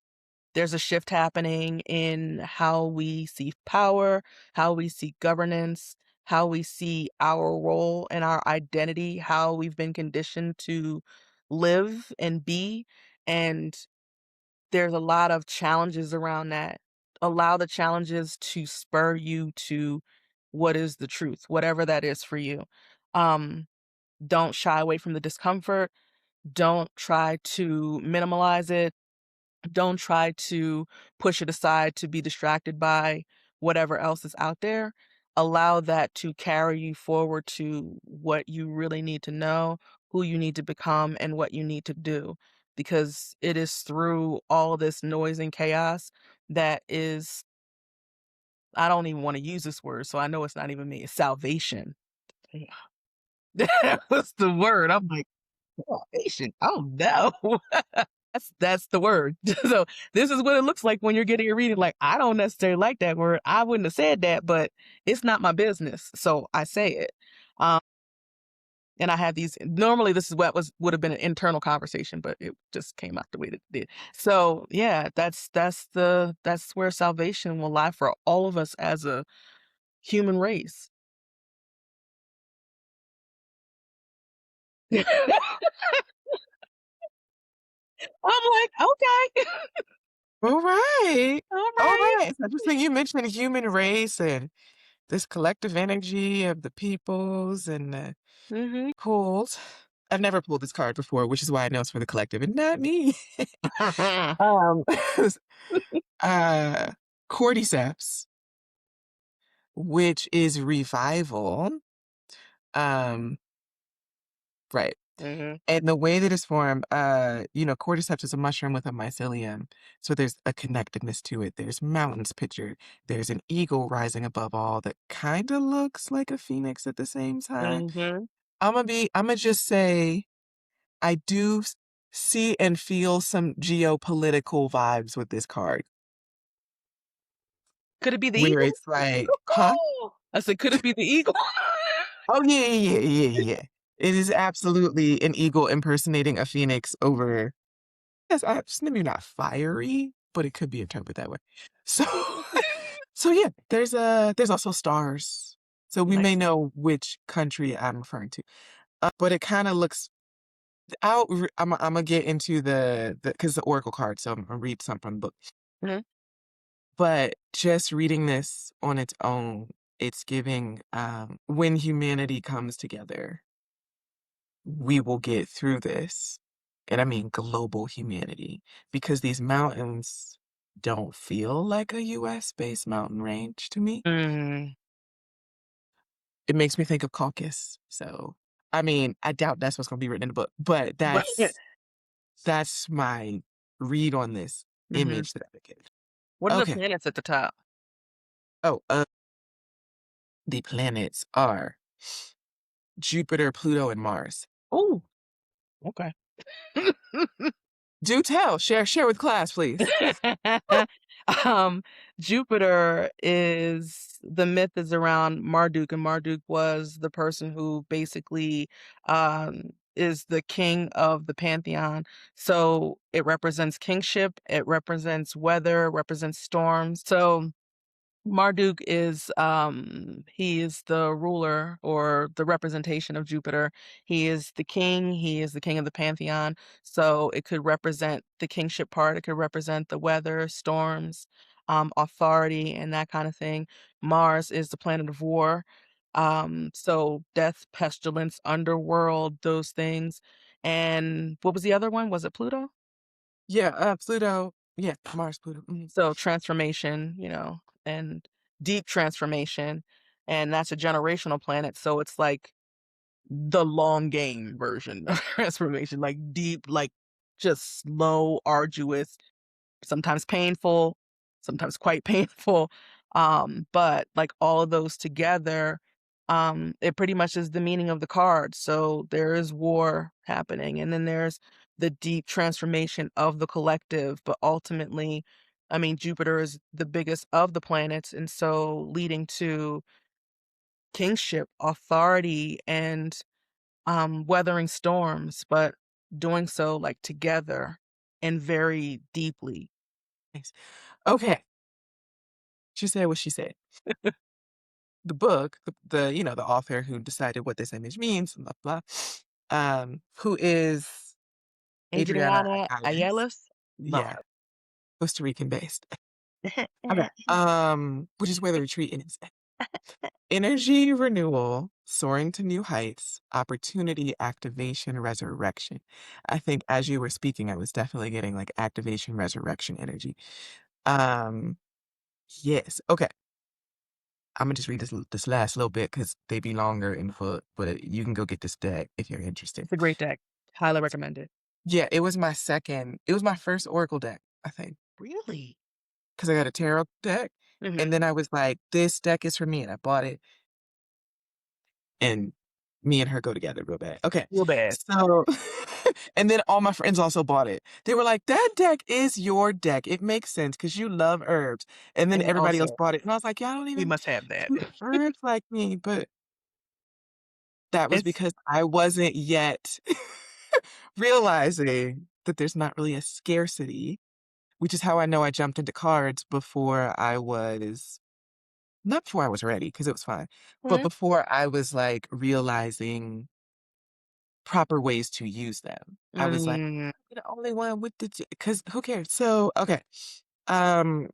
there's a shift happening in how we see power, how we see governance, how we see our role and our identity, how we've been conditioned to live and be. And there's a lot of challenges around that. Allow the challenges to spur you to what is the truth, whatever that is for you. Um, don't shy away from the discomfort. Don't try to minimalize it. Don't try to push it aside to be distracted by whatever else is out there. Allow that to carry you forward to what you really need to know, who you need to become, and what you need to do. Because it is through all this noise and chaos that is, I don't even want to use this word, so I know it's not even me, it's salvation. Yeah. That was the word. I'm like, salvation. Oh no. That's the word. So this is what it looks like when you're getting a reading. Like, I don't necessarily like that word. I wouldn't have said that, but it's not my business. So I say it. Um, and I have these normally this is what would have been an internal conversation, but it just came out the way that it did. So yeah, that's where salvation will lie for all of us as a human race. I'm like, okay. All right. All All right. right. It's interesting you mentioned human race and this collective energy of the peoples and the Hmm. pools. I've never pulled this card before, which is why I know it's for the collective and not me. Um, uh, cordyceps, which is revival. Um, right. Hmm. And the way that it's formed, cordyceps is a mushroom with a mycelium. So there's a connectedness to it. There's mountains pictured. There's an eagle rising above all that kind of looks like a phoenix at the same time. Hmm. I'ma just say I do see and feel some geopolitical vibes with this card, Could it be the where eagle? it's like, huh? I said, could it be the eagle? Oh yeah, yeah, yeah, yeah, yeah, yeah. It is absolutely an eagle impersonating a phoenix over. Yes, it's maybe not fiery, but it could be interpreted that way. So, so yeah, there's also stars. So we may Nice. know which country I'm referring to. But it kind of looks. I'm gonna get into the because the oracle card. So I'm gonna read some from the book. Mhm. But just reading this on its own, it's giving when humanity comes together, we will get through this. And I mean global humanity, because these mountains don't feel like a US based mountain range to me. Mm. It makes me think of Caucasus. So, I mean, I doubt that's what's going to be written in the book, but Right. that's my read on this Mhm. image that I get. What are the Okay. planets at the top? Oh, the planets are Jupiter, Pluto, and Mars. Oh, okay. Do tell. Share with class, please. Um, Jupiter is the myth is around Marduk, and Marduk was the person who basically is the king of the pantheon. So it represents kingship, it represents weather, it represents storms. So Marduk is he is the ruler or the representation of Jupiter. He is the king, he is the king of the pantheon. So it could represent the kingship part, it could represent the weather, storms, authority and that kind of thing. Mars is the planet of war. So death, pestilence, underworld, those things. And what was the other one? Was it Pluto? Yeah, Pluto. Yeah, Mars, Pluto. So transformation, and deep transformation, and that's a generational planet, so it's like the long game version of transformation, like deep, like just slow, arduous, sometimes painful, sometimes quite painful. But like all of those together, it pretty much is the meaning of the card. So there is war happening, and then there's the deep transformation of the collective. But ultimately, I mean, Jupiter is the biggest of the planets, and so leading to kingship, authority, and weathering storms, but doing so like together and very deeply. Nice. Okay. She said what she said. The book, the author who decided what this image means, blah, blah, who is Adriana Adriana Ayales. Ayeles? Yeah, Lord. Costa Rican based. Okay. Which is where the retreat is. Energy renewal, soaring to new heights, opportunity, activation, resurrection. I think as you were speaking, I was definitely getting like activation, resurrection energy. Um, yes. Okay. I'm gonna just read this last little bit because they be longer in foot, but you can go get this deck if you're interested. It's a great deck. Highly recommend it. Yeah, it was my first Oracle deck, I think, Really? because I got a tarot deck, and Mhm. then I was like, this deck is for me, and I bought it, and me and her go together real bad. Okay, Feel bad. so, and then all my friends also bought it. They were like, that deck is your deck. It makes sense because you love herbs. And then And everybody else also, bought it, and I was like, yeah, I don't we even must have that. do herbs like me, but that was It's because I wasn't yet realizing that there's not really a scarcity, which is how I know I jumped into cards before I was not before I was ready, because it was fine, but Mhm. before I was, like, realizing proper ways to use them. I was like, Mm, "I'm the only one with the because who cares?" So, okay, um,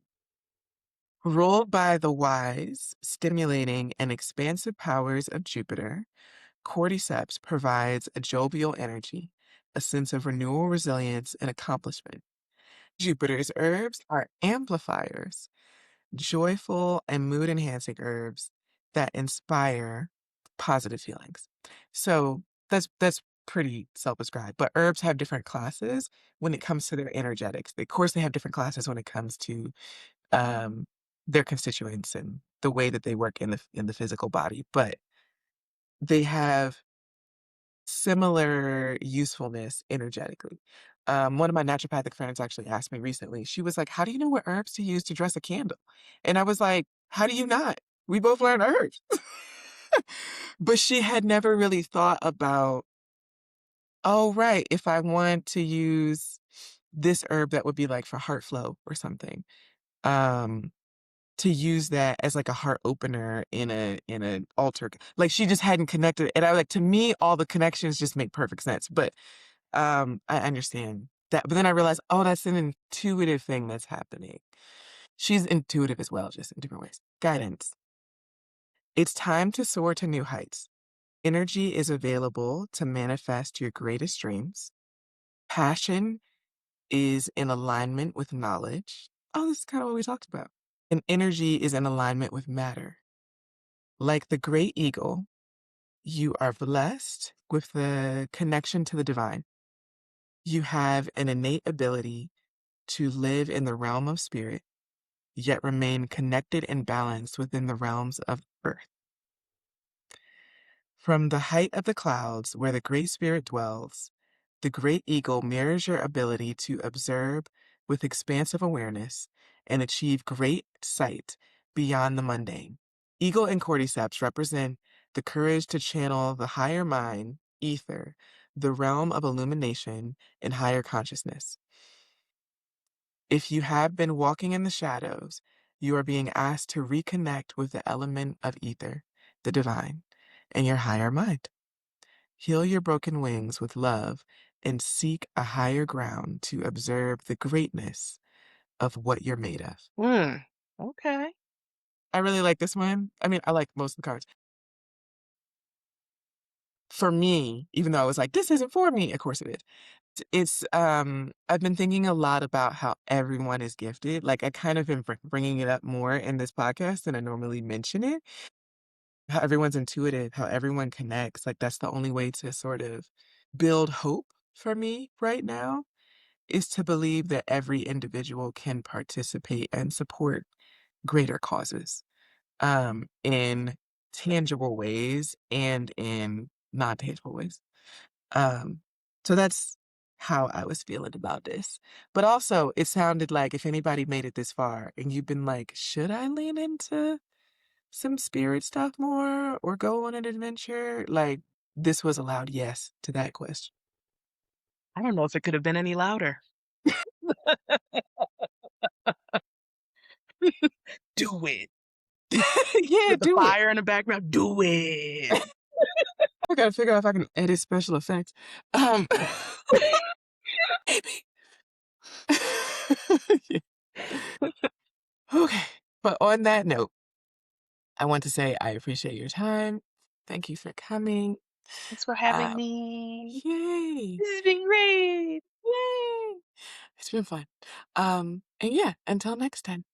ruled by the wise, stimulating, and expansive powers of Jupiter, cordyceps provides a jovial energy, a sense of renewal, resilience, and accomplishment. Jupiter's herbs are amplifiers, joyful and mood enhancing herbs that inspire positive feelings. So that's pretty self-described. But herbs have different classes when it comes to their energetics. Of course, they have different classes when it comes to um, their constituents and the way that they work in the physical body. But they have similar usefulness energetically. One of my naturopathic friends actually asked me recently, she was like, how do you know what herbs to use to dress a candle? And I was like, how do you not? We both learn herbs. But she had never really thought about, oh, right, if I want to use this herb that would be like for heart flow or something, um, to use that as like a heart opener in an altar. Like she just hadn't connected. And I was like, to me, all the connections just make perfect sense. But I understand that, but then I realized, oh, that's an intuitive thing that's happening. She's intuitive as well, just in different ways. Guidance. It's time to soar to new heights. Energy is available to manifest your greatest dreams. Passion is in alignment with knowledge. Oh, this is kind of what we talked about. And energy is in alignment with matter. Like the great eagle, you are blessed with the connection to the divine. You have an innate ability to live in the realm of spirit, yet remain connected and balanced within the realms of earth. From the height of the clouds where the Great Spirit dwells, the great eagle mirrors your ability to observe with expansive awareness and achieve great sight beyond the mundane. Eagle and cordyceps represent the courage to channel the higher mind, ether, the realm of illumination and higher consciousness. If you have been walking in the shadows, you are being asked to reconnect with the element of ether, the divine, and your higher mind. Heal your broken wings with love and seek a higher ground to observe the greatness of what you're made of. mm, okay. I really like this one. I mean, I like most of the cards. For me, even though I was like, this isn't for me, of course it is. I've been thinking a lot about how everyone is gifted. Like I kind of been bringing it up more in this podcast than I normally mention it. How everyone's intuitive, how everyone connects. Like that's the only way to sort of build hope for me right now is to believe that every individual can participate and support greater causes in tangible ways and in non-tangible ways. Um, so that's how I was feeling about this. But also, it sounded like if anybody made it this far and you've been like, should I lean into some spirit stuff more or go on an adventure? Like, this was a loud yes to that question. I don't know if it could have been any louder. do it. Yeah, With the do it. fire in the background, do it. I gotta figure out if I can edit special effects. Maybe. Yeah. Okay. But on that note, I want to say I appreciate your time. Thank you for coming. Thanks for having Uh, me. yay. This has been great. Yay. It's been fun. And yeah, until next time.